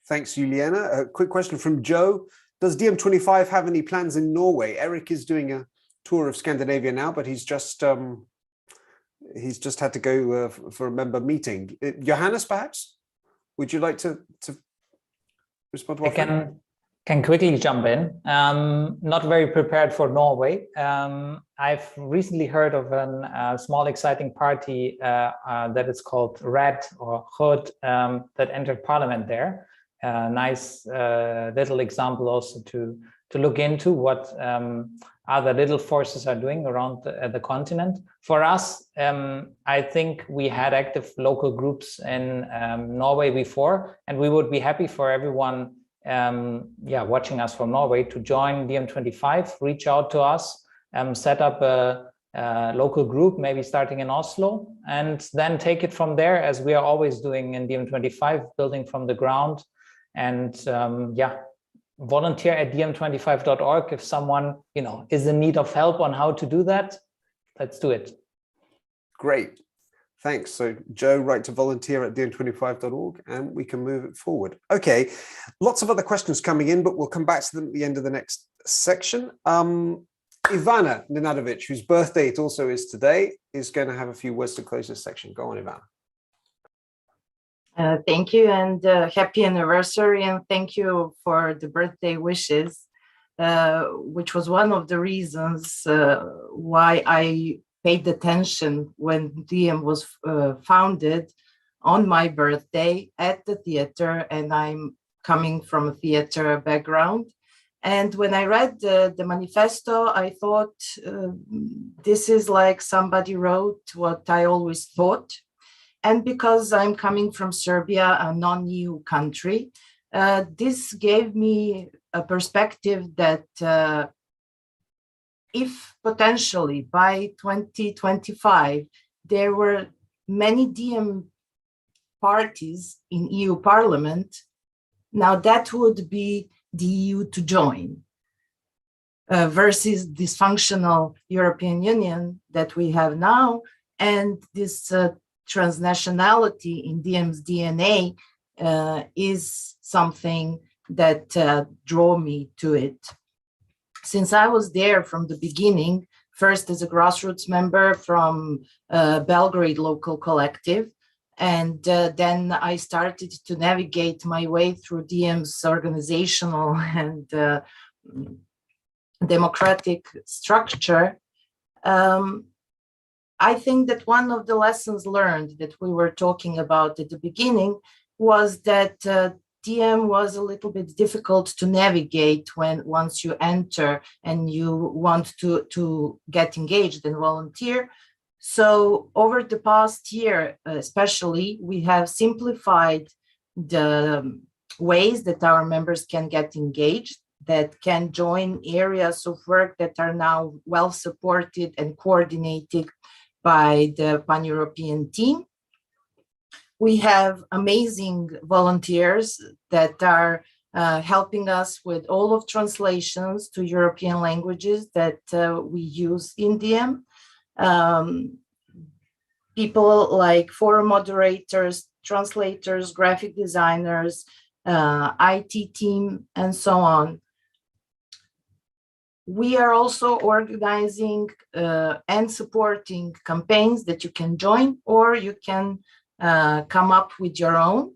Thanks, Juliana. A quick question from Joe. Does DiEM25 have any plans in Norway? Eric is doing a tour of Scandinavia now, but he's just had to go for a member meeting. Johannes, perhaps? Would you like to respond to what I can quickly jump in. Not very prepared for Norway. I've recently heard of a small exciting party that is called RED or Rød that entered parliament there. Nice little example also to look into what other little forces are doing around the continent. For us, I think we had active local groups in Norway before, and we would be happy for everyone watching us from Norway to join DiEM25, reach out to us, set up a local group, maybe starting in Oslo, and then take it from there, as we are always doing in DiEM25, building from the ground. And volunteer at diem25.org if someone is in need of help on how to do that. Let's do it. Great. Thanks. So Joe, write to volunteer at diem25.org and we can move it forward. Okay, lots of other questions coming in, but we'll come back to them at the end of the next section. Ivana Nenadovic, whose birthday it also is today, is going to have a few words to close this section. Go on, Ivana. Thank you, and happy anniversary, and thank you for the birthday wishes, which was one of the reasons why I paid attention when Diem was founded on my birthday at the theater, and I'm coming from a theater background. And when I read the manifesto, I thought this is like somebody wrote what I always thought. And because I'm coming from Serbia, a non-EU country, this gave me a perspective that if potentially by 2025, there were many Diem parties in EU Parliament, now that would be the EU to join versus dysfunctional European Union that we have now, and this transnationality in Diem's DNA is something that drew me to it. Since I was there from the beginning, first as a grassroots member from Belgrade local collective, and then I started to navigate my way through Diem's organizational and democratic structure. I think that one of the lessons learned that we were talking about at the beginning was that Diem was a little bit difficult to navigate once you enter and you want to get engaged and volunteer. So over the past year, especially, we have simplified the ways that our members can get engaged, that can join areas of work that are now well supported and coordinated by the Pan-European team. We have amazing volunteers that are helping us with all of translations to European languages that we use in Diem. People like forum moderators, translators, graphic designers, IT team, and so on. We are also organizing and supporting campaigns that you can join, or you can come up with your own,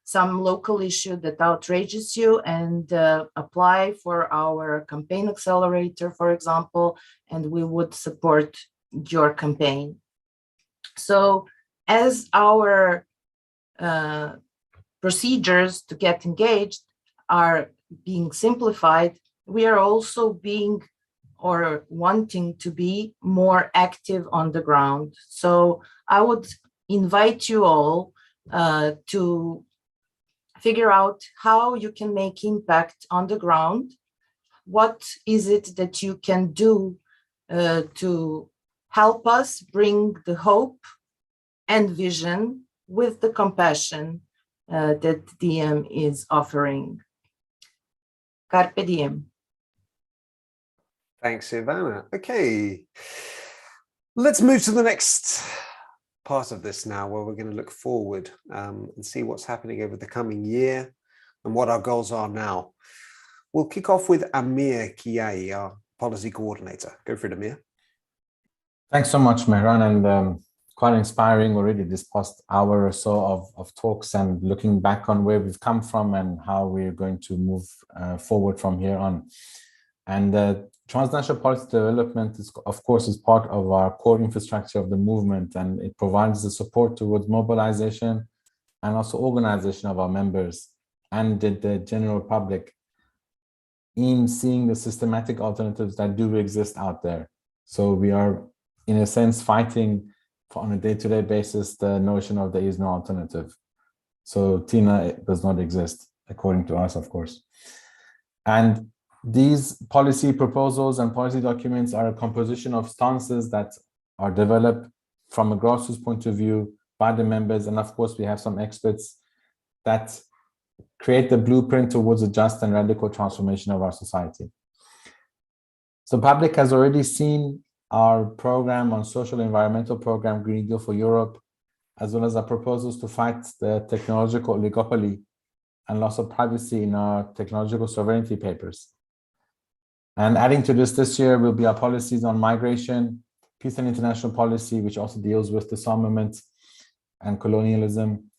some local issue that outrages you, and apply for our campaign accelerator, for example, and we would support your campaign. So as our procedures to get engaged are being simplified, we are also being or wanting to be more active on the ground. So I would invite you all to figure out how you can make impact on the ground. What is it that you can do to help us bring the hope and vision with the compassion that Diem is offering. Carpe diem. Thanks, Ivana. Okay, let's move to the next part of this now, where we're going to look forward and see what's happening over the coming year and what our goals are now. We'll kick off with Amir Kiai, our policy coordinator. Go for it, Amir. Thanks so much, Mehran, and quite inspiring already this past hour or so of talks and looking back on where we've come from and how we're going to move forward from here on. And transnational policy development is, of course, is part of our core infrastructure of the movement, and it provides the support towards mobilization and also organization of our members and the general public in seeing the systematic alternatives that do exist out there. So we are, in a sense, fighting on a day-to-day basis the notion of there is no alternative. So TINA does not exist, according to us, of course. And these policy proposals and policy documents are a composition of stances that are developed from a grassroots point of view by the members. And of course, we have some experts that create the blueprint towards a just and radical transformation of our society. So public has already seen our program on social environmental program, Green Deal for Europe, as well as our proposals to fight the technological oligopoly and loss of privacy in our technological sovereignty papers. And adding to this year will be our policies on migration, peace and international policy, which also deals with disarmament and colonialism,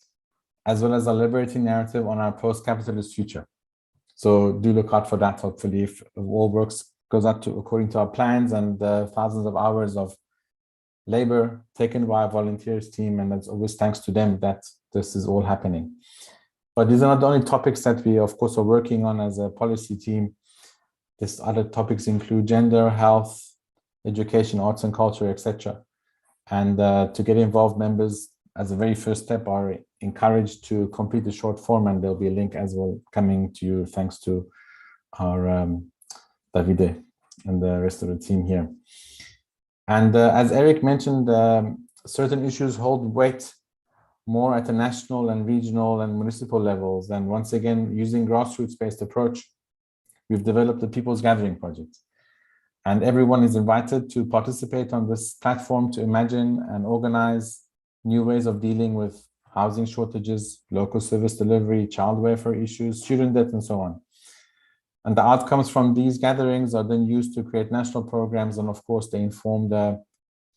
as well as a liberating narrative on our post-capitalist future. So do look out for that, hopefully, if all goes out according to our plans, and thousands of hours of labor taken by our volunteers team, and that's always thanks to them that this is all happening. But these are not the only topics that we, of course, are working on as a policy team. These other topics include gender, health, education, arts and culture, etc. And to get involved, members, as a very first step, are encouraged to complete the short form, and there'll be a link as well coming to you thanks to our Davide and the rest of the team here. And as Eric mentioned, certain issues hold weight more at the national and regional and municipal levels. And once again, using grassroots-based approach, we've developed the People's Gathering Project. And everyone is invited to participate on this platform to imagine and organize new ways of dealing with housing shortages, local service delivery, child welfare issues, student debt, and so on. And the outcomes from these gatherings are then used to create national programs, and of course, they inform the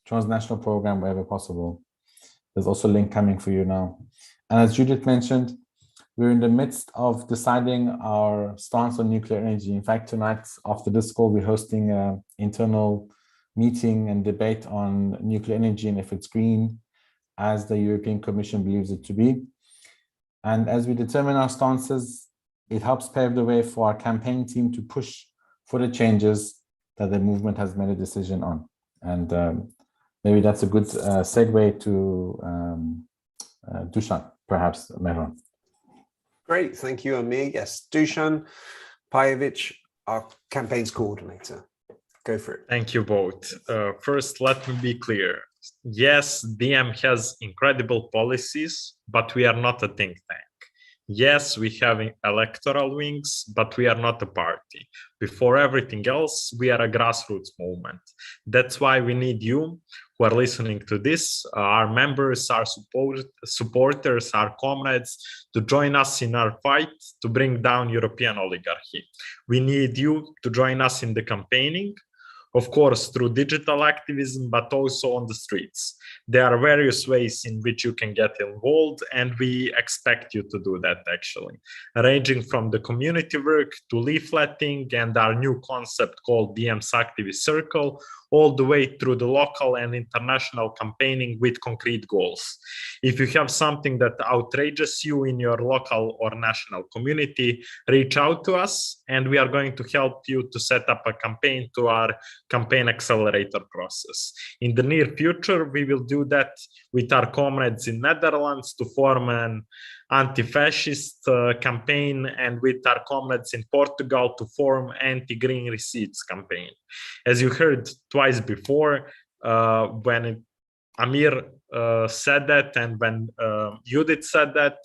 transnational program wherever possible. There's also a link coming for you now. And as Judith mentioned, we're in the midst of deciding our stance on nuclear energy. In fact, tonight, after this call, we're hosting an internal meeting and debate on nuclear energy and if it's green, as the European Commission believes it to be. And as we determine our stances, it helps pave the way for our campaign team to push for the changes that the movement has made a decision on. And maybe that's a good segue to Dusan, perhaps, Mehran. Great, thank you, Amir. Yes, Dusan Pajovic, our campaigns coordinator. Go for it. Thank you both. First, let me be clear. Yes, DiEM has incredible policies, but we are not a think tank. Yes, we have electoral wings, but we are not a party. Before everything else, we are a grassroots movement. That's why we need you who are listening to this, our members, our supporters, our comrades, to join us in our fight to bring down European oligarchy. We need you to join us in the campaigning, of course, through digital activism, but also on the streets. There are various ways in which you can get involved, and we expect you to do that, actually, ranging from the community work to leafletting and our new concept called DiEM's Activist Circle, all the way through the local and international campaigning with concrete goals. If you have something that outrages you in your local or national community, reach out to us, and we are going to help you to set up a campaign to our campaign accelerator process. In the near future, we will do that with our comrades in Netherlands to form an anti-fascist campaign, and with our comrades in Portugal to form anti-green receipts campaign. As you heard twice before, when Amir said that, and when Judith said that,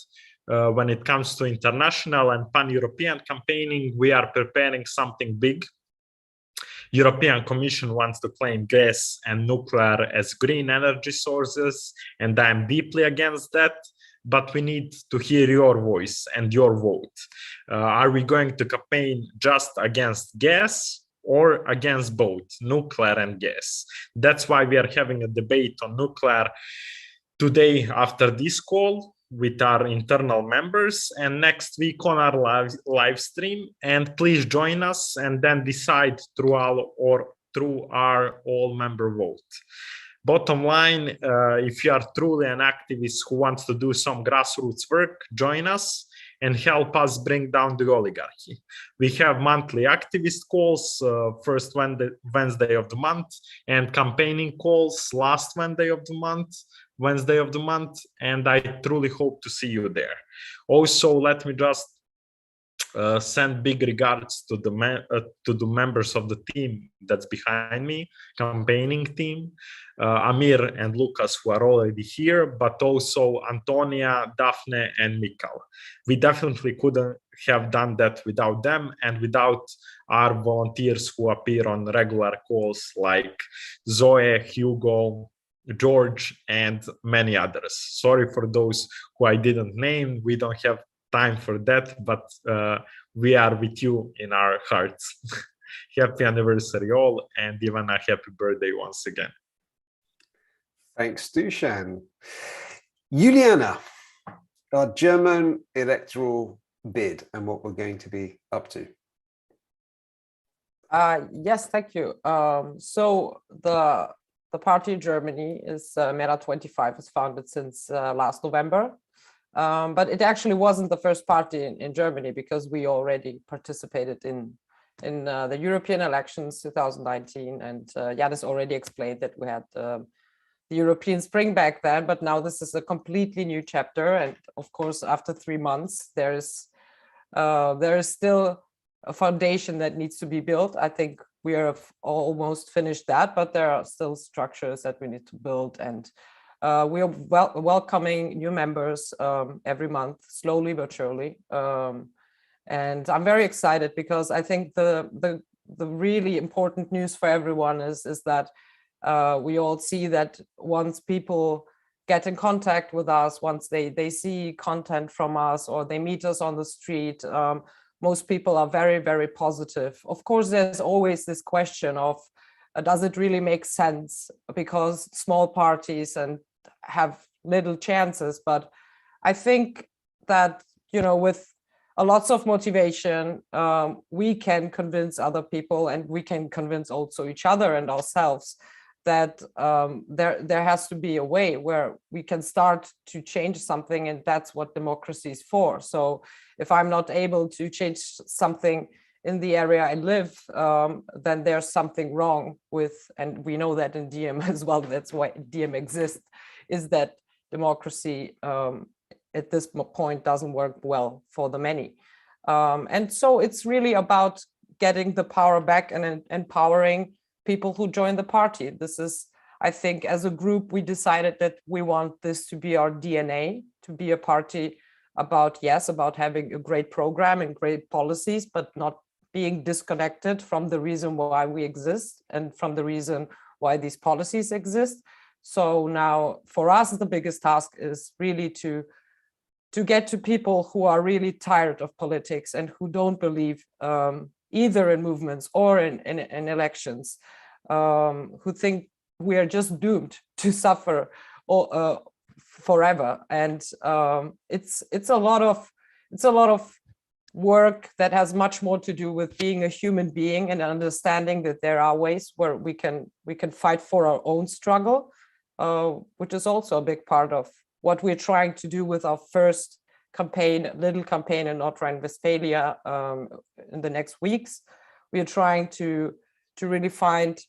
when it comes to international and pan-European campaigning, we are preparing something big. European Commission wants to claim gas and nuclear as green energy sources, and I'm deeply against that. But we need to hear your voice and your vote. Are we going to campaign just against gas or against both nuclear and gas? That's why we are having a debate on nuclear today after this call with our internal members, and next week on our live stream. And please join us and then decide through our all-member vote. Bottom line, if you are truly an activist who wants to do some grassroots work, join us and help us bring down the oligarchy. We have monthly activist calls, first Wednesday of the month, and campaigning calls last Wednesday of the month, and I truly hope to see you there. Also, let me just send big regards to the members of the team that's behind me, campaigning team, Amir and Lucas, who are already here, but also Antonia, Daphne, and Mikal. We definitely couldn't have done that without them and without our volunteers who appear on regular calls like Zoe, Hugo, George, and many others. Sorry for those who I didn't name. We don't have time for that, but we are with you in our hearts. Happy anniversary all, and even a happy birthday once again. Thanks, Dusan. Juliana, our German electoral bid and what we're going to be up to. Yes, thank you. So the party in Germany is Mera25, was founded since last November. But it actually wasn't the first party in Germany, because we already participated in the European elections 2019, and Yanis already explained that we had the European Spring back then, but now this is a completely new chapter. And of course, after 3 months, there is still a foundation that needs to be built. I think we are almost finished that, but there are still structures that we need to build, and we are welcoming new members every month, slowly but surely. And I'm very excited, because I think the really important news for everyone is that we all see that once people get in contact with us, once they see content from us or they meet us on the street, most people are very, very positive. Of course, there's always this question of, does it really make sense? Because small parties and have little chances. But I think that, with lots of motivation, we can convince other people, and we can convince also each other and ourselves that there has to be a way where we can start to change something, and that's what democracy is for. So if I'm not able to change something in the area I live, then there's something wrong with, and we know that in Diem as well, that's why Diem exists, is that democracy at this point doesn't work well for the many. And so it's really about getting the power back and empowering people who join the party. This is, I think, as a group, we decided that we want this to be our DNA, to be a party about having a great program and great policies, but not being disconnected from the reason why we exist and from the reason why these policies exist. So now for us, the biggest task is really to get to people who are really tired of politics and who don't believe either in movements or in elections, who think we are just doomed to suffer forever. And it's a lot of work that has much more to do with being a human being and understanding that there are ways where we can fight for our own struggle, which is also a big part of what we're trying to do with our first little campaign in North Rhine-Westphalia in the next weeks. We are trying to really find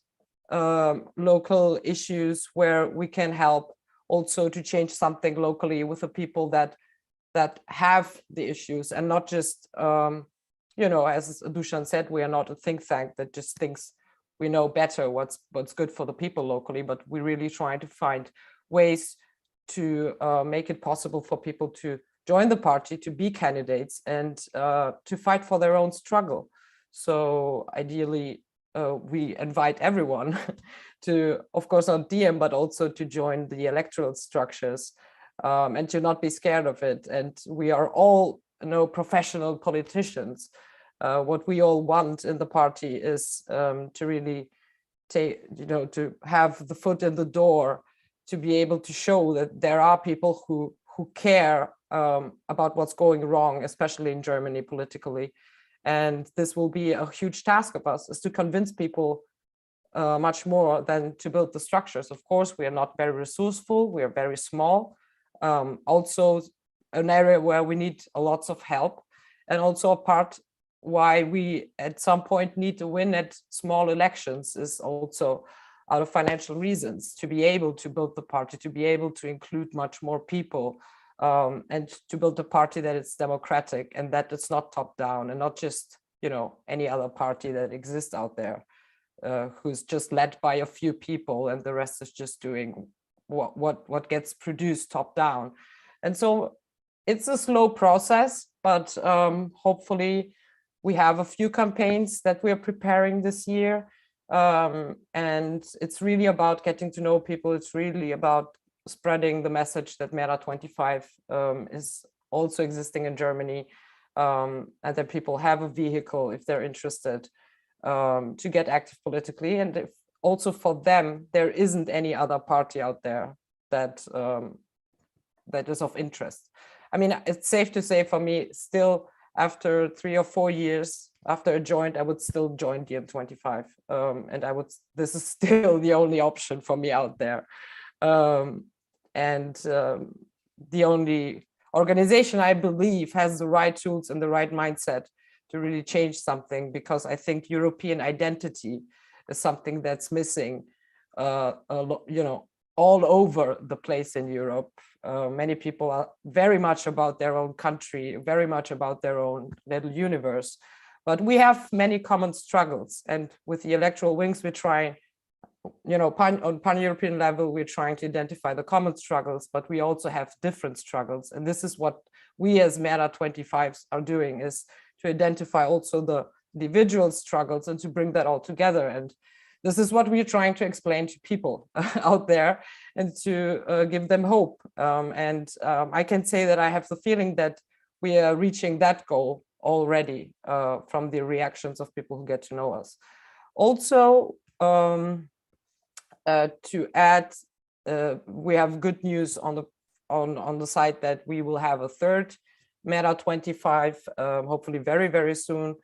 local issues where we can help also to change something locally with the people that have the issues, and not just, as Dusan said, we are not a think tank that just thinks we know better what's good for the people locally, but we're really trying to find ways to make it possible for people to join the party, to be candidates, and to fight for their own struggle. So ideally, we invite everyone to, of course, not Diem, but also to join the electoral structures, and to not be scared of it. And we are all professional politicians. What we all want in the party is to really to have the foot in the door, to be able to show that there are people who care about what's going wrong, especially in Germany politically. And this will be a huge task of us, is to convince people much more than to build the structures. Of course, we are not very resourceful, we are very small. Also an area where we need lots of help, and also a part why we at some point need to win at small elections is also out of financial reasons, to be able to build the party, to be able to include much more people, and to build a party that is democratic and that it's not top down, and not just any other party that exists out there, who's just led by a few people and the rest is just doing what gets produced top down. And so it's a slow process, but hopefully we have a few campaigns that we're preparing this year, and it's really about getting to know people. It's really about spreading the message that Mera25 is also existing in Germany, and that people have a vehicle if they're interested to get active politically. And if also for them, there isn't any other party out there that that is of interest. I mean, it's safe to say for me, still after 3 or 4 years after I joined, I would still join DiEM25, and this is still the only option for me out there, and the only organization I believe has the right tools and the right mindset to really change something, because I think European identity is something that's missing, all over the place in Europe. Many people are very much about their own country, very much about their own little universe, but we have many common struggles. And with the electoral wings, we're trying, on pan-European level, we're trying to identify the common struggles, but we also have different struggles. And this is what we as Mera25s are doing, is to identify also the individual struggles and to bring that all together. And this is what we're trying to explain to people out there and to give them hope. I can say that I have the feeling that we are reaching that goal already from the reactions of people who get to know us. Also, to add, we have good news on the side that we will have a third Mera25, hopefully very, very soon.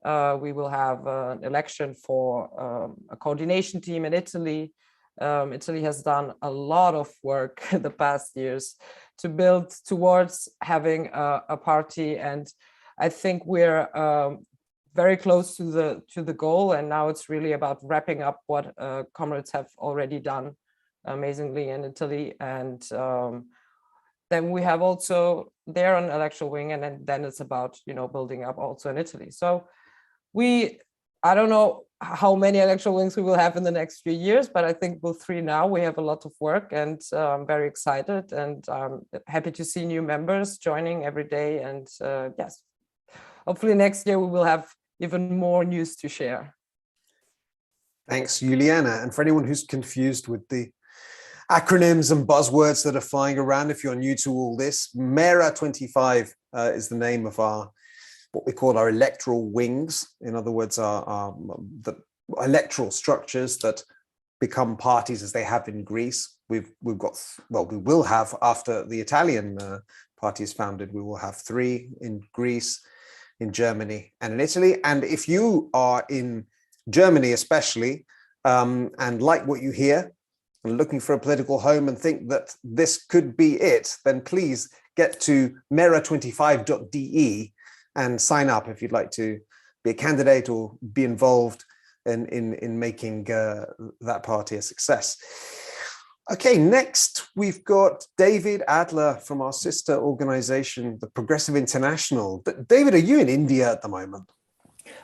We will have an election for a coordination team in Italy. Italy has done a lot of work in the past years to build towards having a party, and I think we're very close to the goal. And now it's really about wrapping up what comrades have already done amazingly in Italy, and then we have also there an electoral wing, and then it's about building up also in Italy. So I don't know how many electoral wings we will have in the next few years, but I think with 3 now, we have a lot of work, and I'm very excited, and I'm happy to see new members joining every day. And yes, hopefully next year we will have even more news to share. Thanks, Juliana. And for anyone who's confused with the acronyms and buzzwords that are flying around, if you're new to all this, Mera25 is the name of what we call our electoral wings. In other words, the electoral structures that become parties as they have in Greece. We will have, after the Italian party is founded, we will have 3 in Greece, in Germany, and in Italy. And if you are in Germany especially, and like what you hear, and looking for a political home and think that this could be it, then please get to mera25.de and sign up if you'd like to be a candidate or be involved in making that party a success. Okay, next we've got David Adler from our sister organization, the Progressive International. David, are you in India at the moment?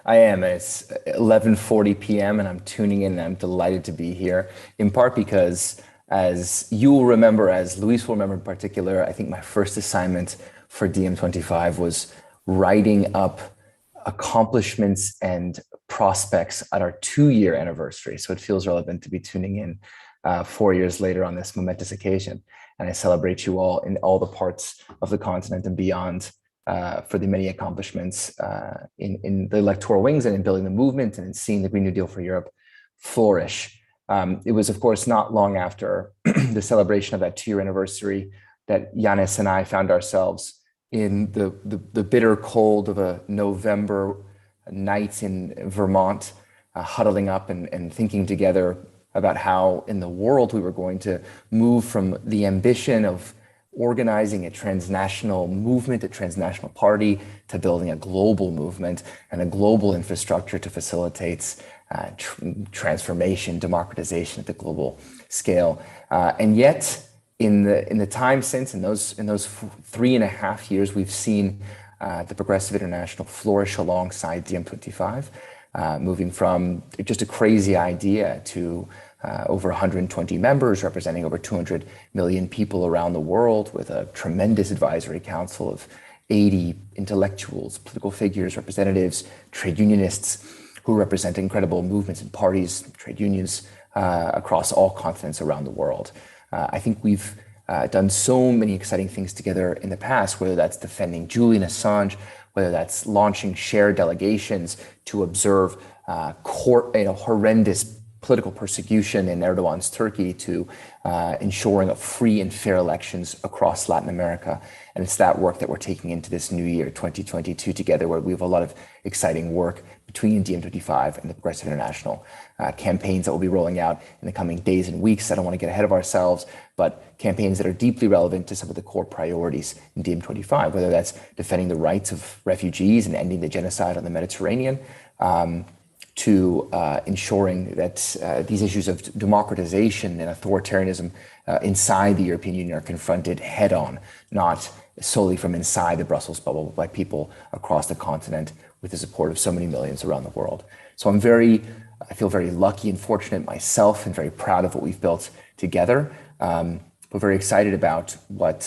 I am. It's 11:40 p.m. and I'm tuning in, and I'm delighted to be here, in part because, as you will remember, as Luis will remember in particular, I think my first assignment for DiEM25 was writing up accomplishments and prospects at our 2-year anniversary. So it feels relevant to be tuning in 4 years later on this momentous occasion. And I celebrate you all in all the parts of the continent and beyond for the many accomplishments in the electoral wings and in building the movement and in seeing the Green New Deal for Europe flourish. It was, of course, not long after the celebration of that 2-year anniversary that Yanis and I found ourselves in the bitter cold of a November night in Vermont, huddling up and thinking together about how in the world we were going to move from the ambition of organizing a transnational movement, a transnational party, to building a global movement and a global infrastructure to facilitate transformation, democratization at the global scale. And yet, in the time since, in those 3.5 years, we've seen the Progressive International flourish alongside DiEM25, moving from just a crazy idea to over 120 members representing over 200 million people around the world, with a tremendous advisory council of 80 intellectuals, political figures, representatives, trade unionists who represent incredible movements and parties, trade unions across all continents around the world. I think we've done so many exciting things together in the past, whether that's defending Julian Assange, whether that's launching shared delegations to observe horrendous political persecution in Erdogan's Turkey to ensuring of free and fair elections across Latin America. And it's that work that we're taking into this new year, 2022, together, where we have a lot of exciting work between DiEM25 and the Progressive International, campaigns that we'll be rolling out in the coming days and weeks. I don't want to get ahead of ourselves, but campaigns that are deeply relevant to some of the core priorities in DiEM25, whether that's defending the rights of refugees and ending the genocide on the Mediterranean, to ensuring that these issues of democratization and authoritarianism inside the European Union are confronted head on, not solely from inside the Brussels bubble, by people across the continent with the support of so many millions around the world. So I feel very lucky and fortunate myself and very proud of what we've built together. We're very excited about what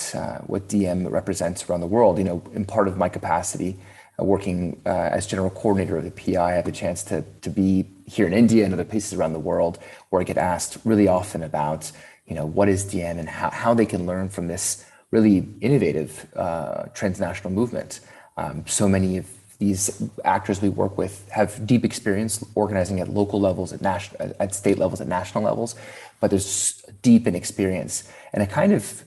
DiEM represents around the world. You know, in part of my capacity, working as general coordinator of the PI, I have the chance to be here in India and other places around the world where I get asked really often about, you know, what is DiEM and how they can learn from this really innovative transnational movement. So many of these actors we work with have deep experience organizing at local levels, at state levels, at national levels, but there's deep in experience and a kind of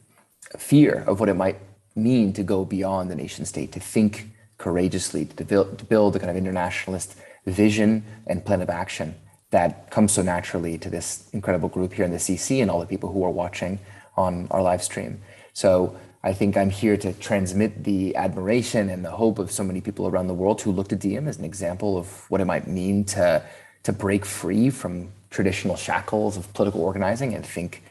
fear of what it might mean to go beyond the nation state, to think courageously, to build a kind of internationalist vision and plan of action that comes so naturally to this incredible group here in the CC and all the people who are watching on our live stream. So I think I'm here to transmit the admiration and the hope of so many people around the world who looked at DiEM as an example of what it might mean to break free from traditional shackles of political organizing and think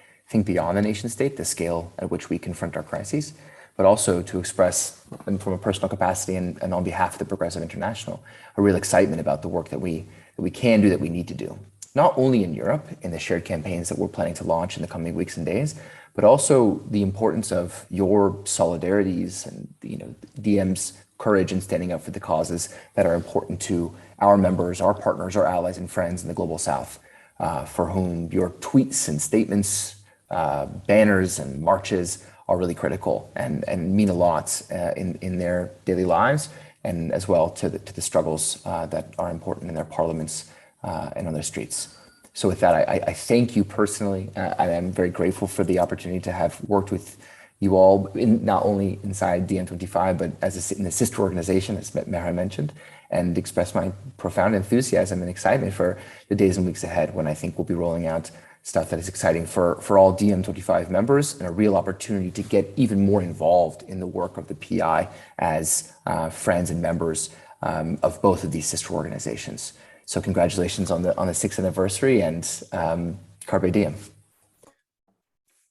beyond the nation state, the scale at which we confront our crises, but also to express, and from a personal capacity and on behalf of the Progressive International, a real excitement about the work that we can do, that we need to do, not only in Europe, in the shared campaigns that we're planning to launch in the coming weeks and days, but also the importance of your solidarities and, you know, DiEM's courage in standing up for the causes that are important to our members, our partners, our allies and friends in the Global South, for whom your tweets and statements, banners and marches are really critical and mean a lot in their daily lives, and as well to the struggles that are important in their parliaments and on their streets. So with that, I thank you personally. I'm very grateful for the opportunity to have worked with you all, not only inside DiEM25, but in the sister organization, as Mehran mentioned, and express my profound enthusiasm and excitement for the days and weeks ahead, when I think we'll be rolling out stuff that is exciting for all DiEM25 members, and a real opportunity to get even more involved in the work of the PI as friends and members of both of these sister organizations. So congratulations on the 6th anniversary, and Carpe Diem.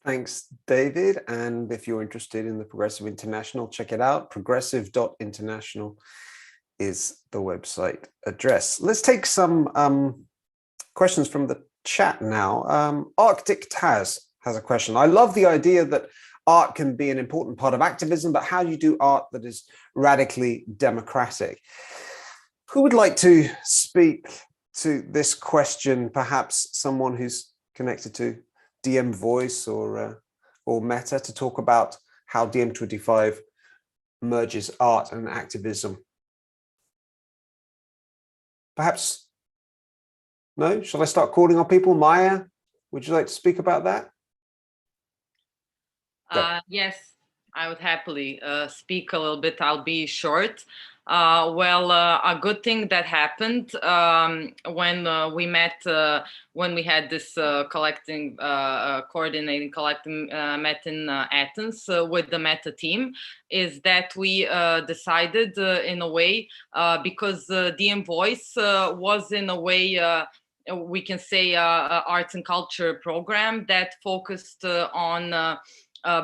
Thanks, David. And if you're interested in the Progressive International, check it out. Progressive.international is the website address. Let's take some questions from the chat now. Arctic Taz has a question. I love the idea that art can be an important part of activism, but how do you do art that is radically democratic? Who would like to speak to this question? Perhaps someone who's connected to DiEM Voice or Meta, to talk about how DiEM25 merges art and activism. Perhaps, no? Shall I start calling on people? Maya, would you like to speak about that? Yes, I would happily speak a little bit. I'll be short. A good thing that happened when we met, when we had this coordinating collective met in Athens with the Meta team, is that we decided in a way, because DiEM Voice was in a way, we can say, arts and culture program that focused on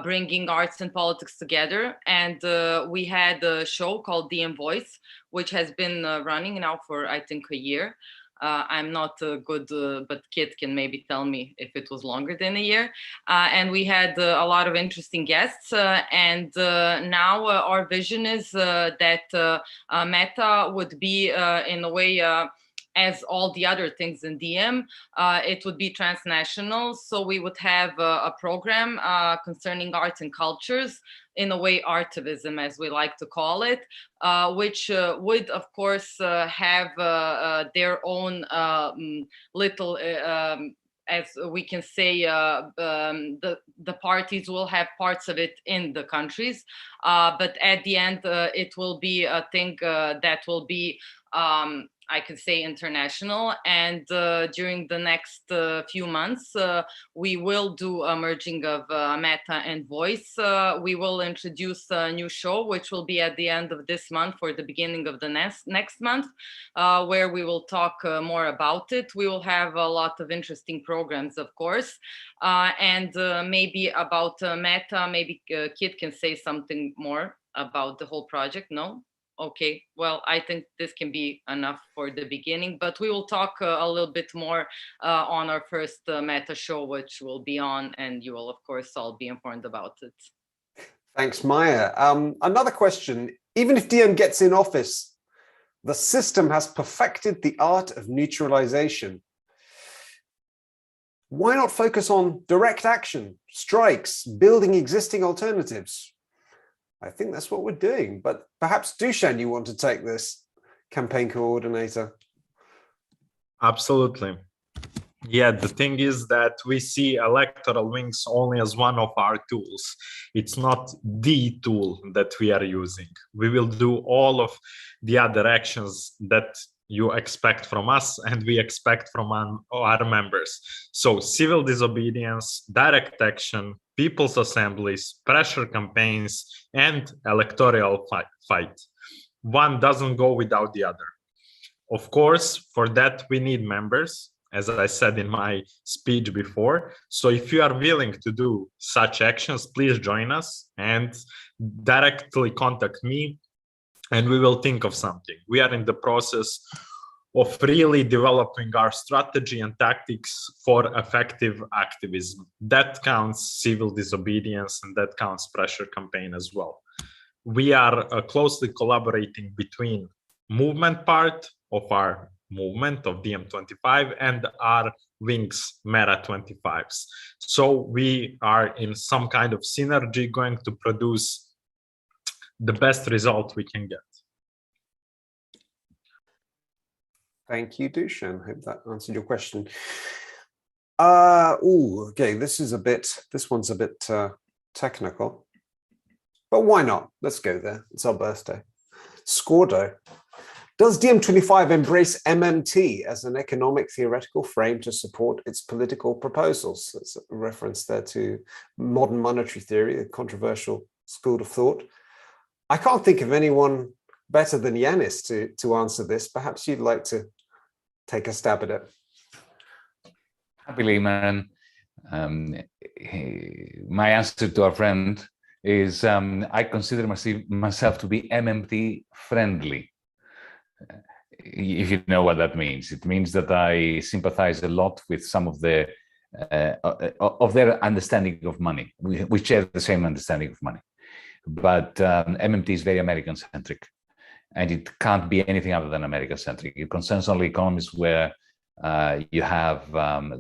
bringing arts and politics together. And we had a show called DiEM Voice, which has been running now for, I think, a year. I'm not good, but Kit can maybe tell me if it was longer than a year. And we had a lot of interesting guests. And now our vision is that Meta would be, in a way, as all the other things in DiEM, it would be transnational. So we would have a program concerning arts and cultures in a way, artivism, as we like to call it, which would, of course, have their own little, as we can say, the parties will have parts of it in the countries, but at the end, it will be a thing that will be, I could say, international. And during the next few months, we will do a merging of Meta and Voice. We will introduce a new show, which will be at the end of this month or the beginning of the next month, where we will talk more about it. We will have a lot of interesting programs, of course, and maybe about Meta, maybe Kit can say something more about the whole project. No? Okay, well, I think this can be enough for the beginning, but we will talk a little bit more on our first Meta show, which will be on, and you will, of course, all be informed about it. Thanks, Maya. Another question. Even if Diem gets in office, the system has perfected the art of neutralization. Why not focus on direct action, strikes, building existing alternatives? I think that's what we're doing, but perhaps Dusan, you want to take this, campaign coordinator? Absolutely. Yeah, the thing is that we see electoral wings only as one of our tools. It's not the tool that we are using. We will do all of the other actions that you expect from us and we expect from our members. So civil disobedience, direct action, people's assemblies, pressure campaigns, and electoral fight. One doesn't go without the other. Of course, for that, we need members, as I said in my speech before. So if you are willing to do such actions, please join us and directly contact me and we will think of something. We are in the process of really developing our strategy and tactics for effective activism. That counts civil disobedience and that counts pressure campaign as well. We are closely collaborating between movement part of our movement of DiEM25 and our wings Mera 25s. So we are in some kind of synergy going to produce the best result we can get. Thank you, Dusan. Hope that answered your question. Okay, this one's a bit technical, but why not? Let's go there. It's our birthday. Scordo. Does DiEM25 embrace MMT as an economic theoretical frame to support its political proposals? That's a reference there to modern monetary theory, a controversial school of thought. I can't think of anyone better than Yanis to answer this. Perhaps you'd like to take a stab at it. Happily, man. My answer to our friend is I consider myself to be MMT friendly. If you know what that means, it means that I sympathize a lot with some of the of their understanding of money. We share the same understanding of money, but MMT is very American-centric, and it can't be anything other than American-centric. It concerns only economies where you have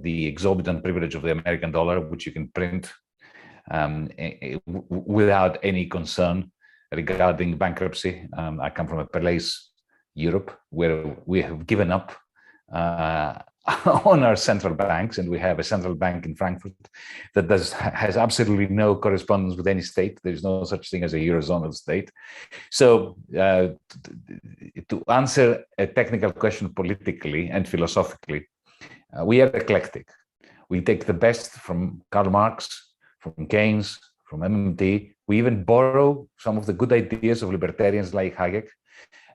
the exorbitant privilege of the American dollar, which you can print without any concern regarding bankruptcy. I come from a place, Europe, where we have given up on our central banks, and we have a central bank in Frankfurt that has absolutely no correspondence with any state. There is no such thing as a Eurozone of state. So to answer a technical question politically and philosophically, we are eclectic. We take the best from Karl Marx, from Keynes, from MMT. We even borrow some of the good ideas of libertarians like Hayek,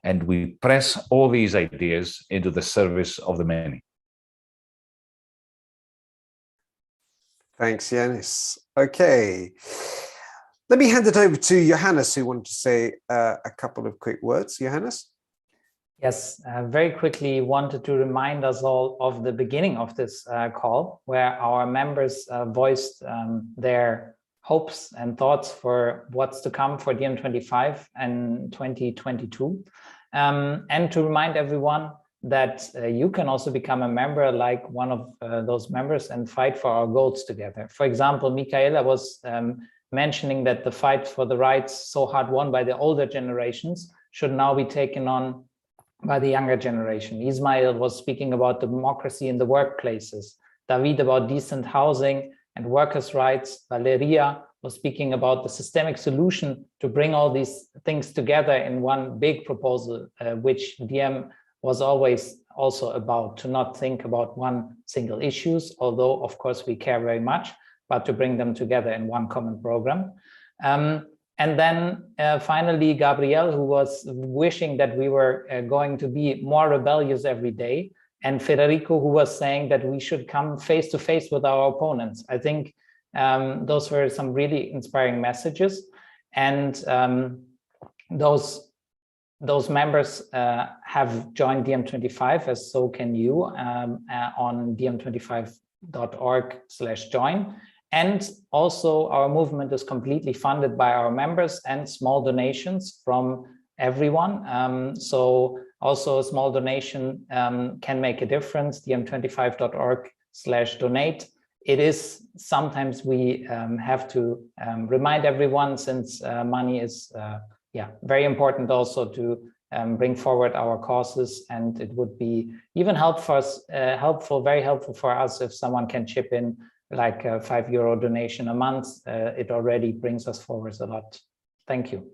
and we press all these ideas into the service of the many. Thanks, Yanis. Okay, let me hand it over to Johannes, who wanted to say a couple of quick words. Johannes? Yes, very quickly wanted to remind us all of the beginning of this call, where our members voiced their hopes and thoughts for what's to come for DiEM25 and 2022. And to remind everyone that you can also become a member like one of those members and fight for our goals together. For example, Michaela was mentioning that the fight for the rights so hard won by the older generations should now be taken on by the younger generation. Ismail was speaking about democracy in the workplaces, David about decent housing and workers' rights, Valeria was speaking about the systemic solution to bring all these things together in one big proposal, which DiEM was always also about, to not think about one single issues, although of course we care very much, but to bring them together in one common program. And then finally, Gabriel, who was wishing that we were going to be more rebellious every day, and Federico, who was saying that we should come face to face with our opponents. I think those were some really inspiring messages. And those members have joined DiEM25, as so can you, on diem25.org/join. And also our movement is completely funded by our members and small donations from everyone. So also a small donation can make a difference, diem25.org/donate. It is sometimes we have to remind everyone, since money is very important also to bring forward our causes, and it would be even very helpful for us if someone can chip in like a €5 donation a month. It already brings us forward a lot. Thank you.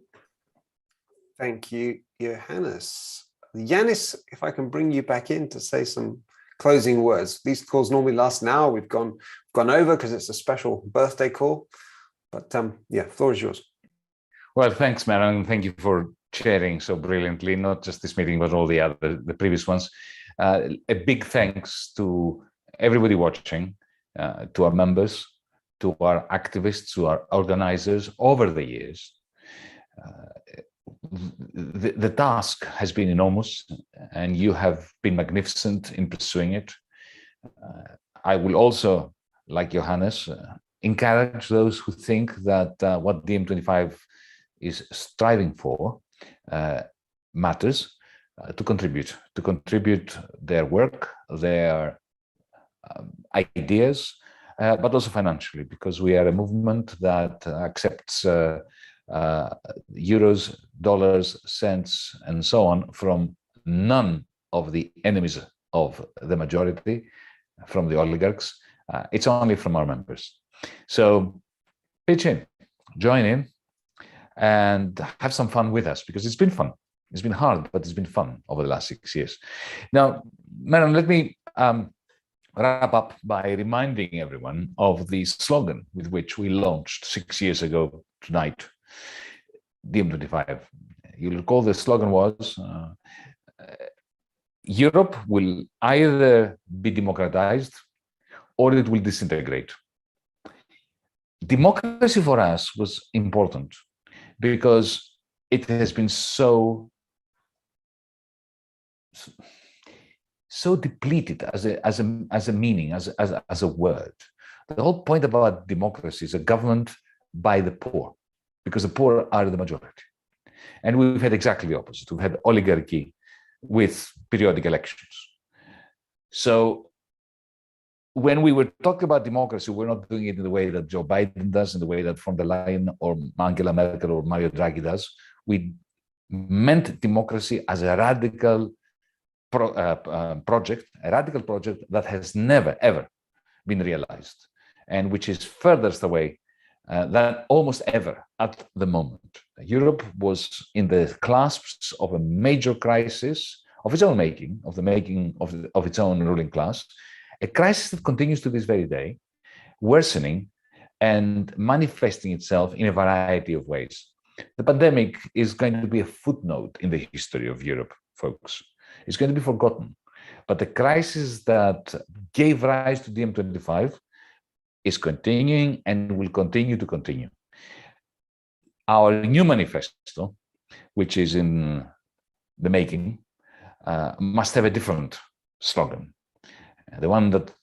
Thank you, Johannes. Yanis, if I can bring you back in to say some closing words. These calls normally last an hour. We've gone over because it's a special birthday call. But yeah, floor is yours. Well, thanks, Meron. Thank you for chairing so brilliantly, not just this meeting, but all the previous ones. A big thanks to everybody watching, to our members, to our activists, to our organizers over the years. The task has been enormous, and you have been magnificent in pursuing it. I will also, like Johannes, encourage those who think that what DiEM25 is striving for matters, to contribute their work, their ideas, but also financially, because we are a movement that accepts euros, dollars, cents, and so on from none of the enemies of the majority, from the oligarchs. It's only from our members. So pitch in, join in, and have some fun with us, because it's been fun. It's been hard, but it's been fun over the last 6 years. Now, Meron, let me wrap up by reminding everyone of the slogan with which we launched 6 years ago tonight, DiEM25. You'll recall the slogan was, Europe will either be democratized or it will disintegrate. Democracy for us was important because it has been so depleted as a meaning, as a word. The whole point about democracy is a government by the poor, because the poor are the majority. And we've had exactly the opposite. We've had oligarchy with periodic elections. So when we were talking about democracy, we're not doing it in the way that Joe Biden does, in the way that von der Leyen or Angela Merkel or Mario Draghi does. We meant democracy as a radical project that has never, ever been realized, and which is furthest away than almost ever at the moment. Europe was in the clasps of a major crisis of its own making, of its own ruling class, a crisis that continues to this very day, worsening and manifesting itself in a variety of ways. The pandemic is going to be a footnote in the history of Europe, folks. It's going to be forgotten. But the crisis that gave rise to DiEM25 is continuing and will continue to continue. Our new manifesto, which is in the making, must have a different slogan. The one that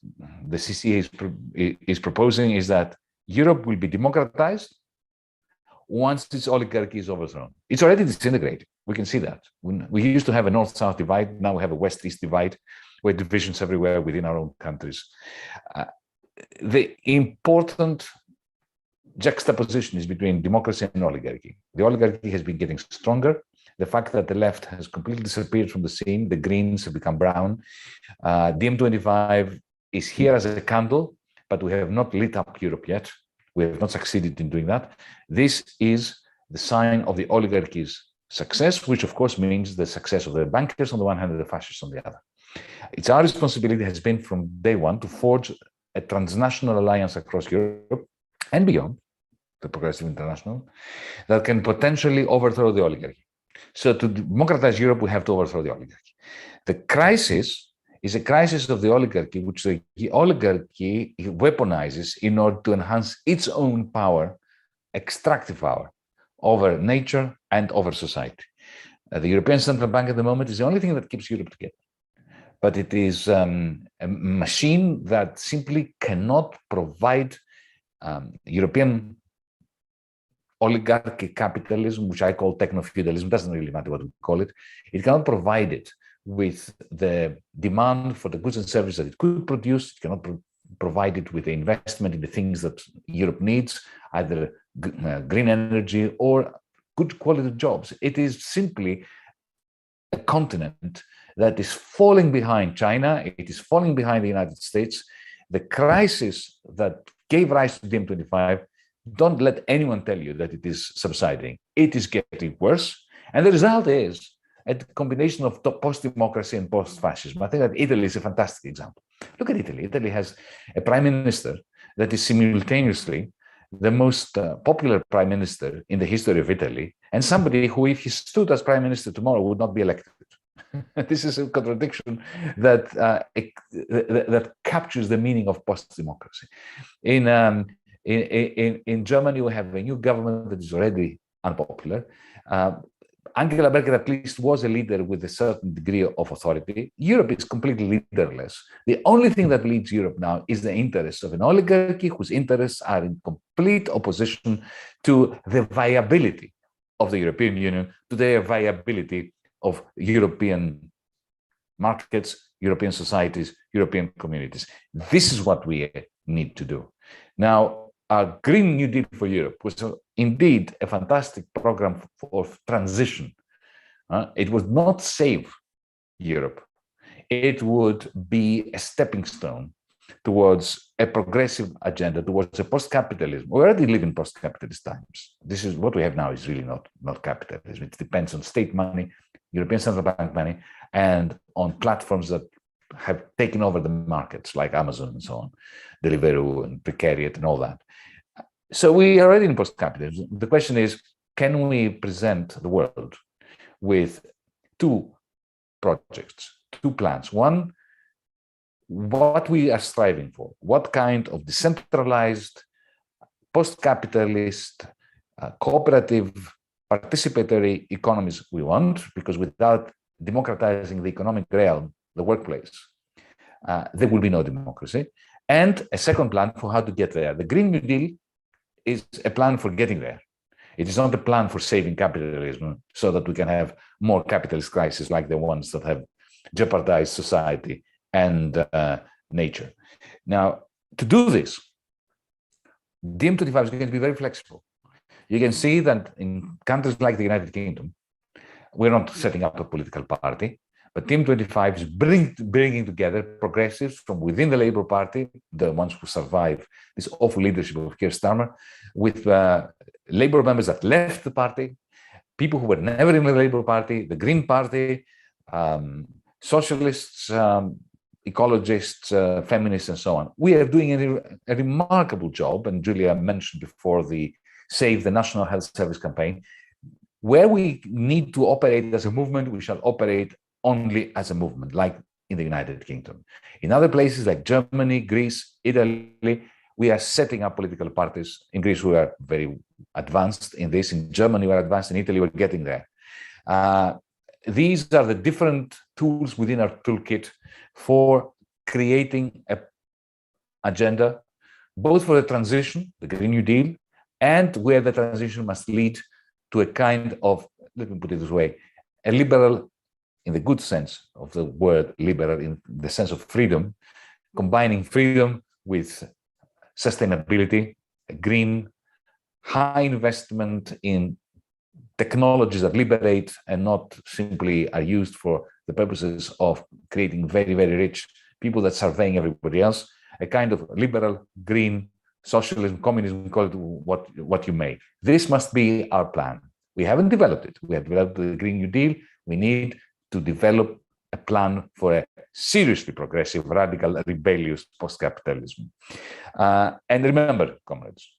the CCA is proposing is that Europe will be democratized once its oligarchy is overthrown. It's already disintegrating. We can see that. We used to have a north-south divide. Now we have a west-east divide, where divisions everywhere within our own countries. The important juxtaposition is between democracy and oligarchy. The oligarchy has been getting stronger. The fact that the left has completely disappeared from the scene, the Greens have become brown. DiEM25 is here as a candle, but we have not lit up Europe yet. We have not succeeded in doing that. This is the sign of the oligarchy's success, which of course means the success of the bankers on the one hand and the fascists on the other. It's our responsibility has been from day one to forge a transnational alliance across Europe and beyond, the Progressive International, that can potentially overthrow the oligarchy. So to democratize Europe, we have to overthrow the oligarchy. The crisis is a crisis of the oligarchy, which the oligarchy weaponizes in order to enhance its own power, extractive power, over nature and over society. The European Central Bank at the moment is the only thing that keeps Europe together. But it is a machine that simply cannot provide European oligarchic capitalism, which I call techno-feudalism, doesn't really matter what we call it. It cannot provide it with the demand for the goods and services that it could produce. It cannot provide it with the investment in the things that Europe needs, either green energy or good quality jobs. It is simply a continent that is falling behind China. It is falling behind the United States. The crisis that gave rise to DiEM25, don't let anyone tell you that it is subsiding. It is getting worse. And the result is a combination of post-democracy and post-fascism. I think that Italy is a fantastic example. Look at Italy. Italy has a prime minister that is simultaneously the most popular prime minister in the history of Italy, and somebody who, if he stood as prime minister tomorrow, would not be elected. This is a contradiction that that captures the meaning of post-democracy. In Germany, we have a new government that is already unpopular. Angela Merkel at least was a leader with a certain degree of authority. Europe is completely leaderless. The only thing that leads Europe now is the interests of an oligarchy whose interests are in complete opposition to the viability of the European Union, to the viability of European markets, European societies, European communities. This is what we need to do. Now, our Green New Deal for Europe was indeed a fantastic program of transition. It would not save Europe. It would be a stepping stone towards a progressive agenda, towards a post-capitalism. We already live in post-capitalist times. This is what we have now is really not capitalism. It depends on state money, European Central Bank money, and on platforms that have taken over the markets like Amazon and so on, Deliveroo and Precariat and all that. So we are already in post-capitalism. The question is, can we present the world with two projects, two plans? One, what we are striving for, what kind of decentralized, post-capitalist, cooperative, participatory economies we want, because without democratizing the economic realm, the workplace, there will be no democracy. And a second plan for how to get there. The Green New Deal is a plan for getting there. It is not a plan for saving capitalism so that we can have more capitalist crises like the ones that have jeopardized society and nature. Now, to do this, DiEM25 is going to be very flexible. You can see that in countries like the United Kingdom, we're not setting up a political party, but DiEM25 is bringing together progressives from within the Labour Party, the ones who survive this awful leadership of Keir Starmer, with Labour members that left the party, people who were never in the Labour Party, the Green Party, socialists, ecologists, feminists, and so on. We are doing a remarkable job, and Julia mentioned before the Save the National Health Service campaign. Where we need to operate as a movement, we shall operate only as a movement, like in the United Kingdom. In other places like Germany, Greece, Italy, we are setting up political parties. In Greece, we are very advanced in this. In Germany, we're advanced. In Italy, we're getting there. These are the different tools within our toolkit for creating an agenda, both for the transition, the Green New Deal, and where the transition must lead to a kind of, let me put it this way, a liberal, in the good sense of the word liberal, in the sense of freedom, combining freedom with sustainability, a green high investment in technologies that liberate and not simply are used for the purposes of creating very, very rich people that surveying everybody else, a kind of liberal, green, socialism, communism, call it what you may. This must be our plan. We haven't developed it. We have developed the Green New Deal. We need to develop a plan for a seriously progressive, radical, rebellious post-capitalism. And remember, comrades,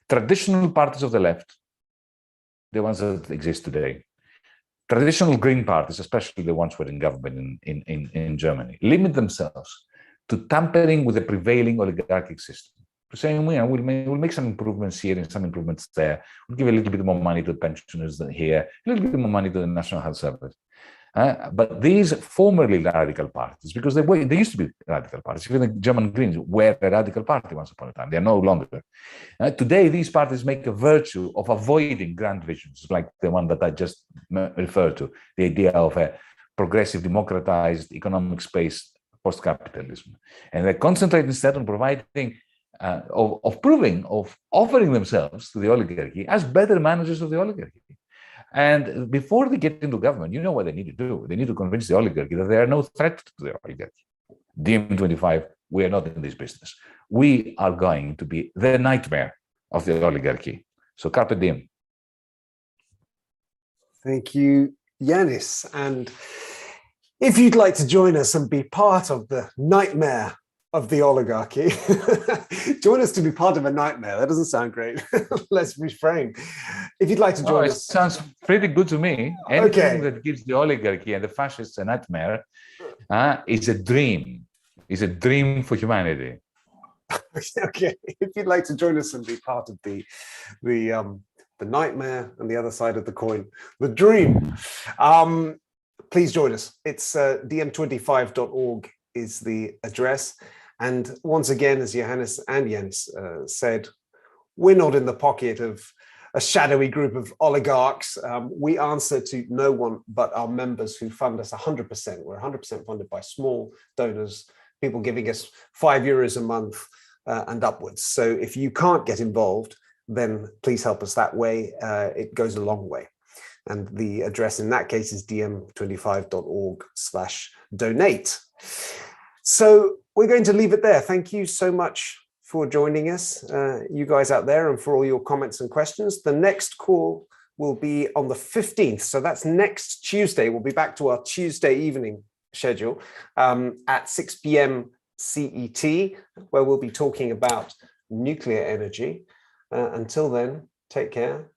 traditional parties of the left, the ones that exist today, traditional green parties, especially the ones who are in government in Germany, limit themselves to tampering with the prevailing oligarchic system. To say, we'll make some improvements here and some improvements there. We'll give a little bit more money to the pensioners here, a little bit more money to the National Health Service. But these formerly radical parties, because they used to be radical parties, even the German Greens were a radical party once upon a time. They are no longer. Today, these parties make a virtue of avoiding grand visions, like the one that I just referred to, the idea of a progressive, democratized economic space post-capitalism. And they concentrate instead on providing, of offering themselves to the oligarchy as better managers of the oligarchy. And before they get into government, you know what they need to do. They need to convince the oligarchy that there are no threat to the oligarchy. DiEM25, we are not in this business. We are going to be the nightmare of the oligarchy. So carpe diem. Thank you, Yanis. And if you'd like to join us and be part of the nightmare of the oligarchy, join us to be part of a nightmare. That doesn't sound great. Let's reframe. If you'd like to join us. Sounds pretty good to me. Anything that gives the oligarchy and the fascists a nightmare is a dream. Is a dream for humanity. Okay. If you'd like to join us and be part of the nightmare and the other side of the coin, the dream, please join us. It's diem25.org is the address. And once again, as Johannes and Jens said, we're not in the pocket of a shadowy group of oligarchs. We answer to no one but our members who fund us 100%. We're 100% funded by small donors, people giving us €5 a month and upwards. So if you can't get involved, then please help us that way. It goes a long way. And the address in that case is diem25.org/donate. So we're going to leave it there. Thank you so much for joining us, you guys out there, and for all your comments and questions. The next call will be on the 15th. So that's next Tuesday. We'll be back to our Tuesday evening schedule at 6 p.m. CET, where we'll be talking about nuclear energy. Until then, take care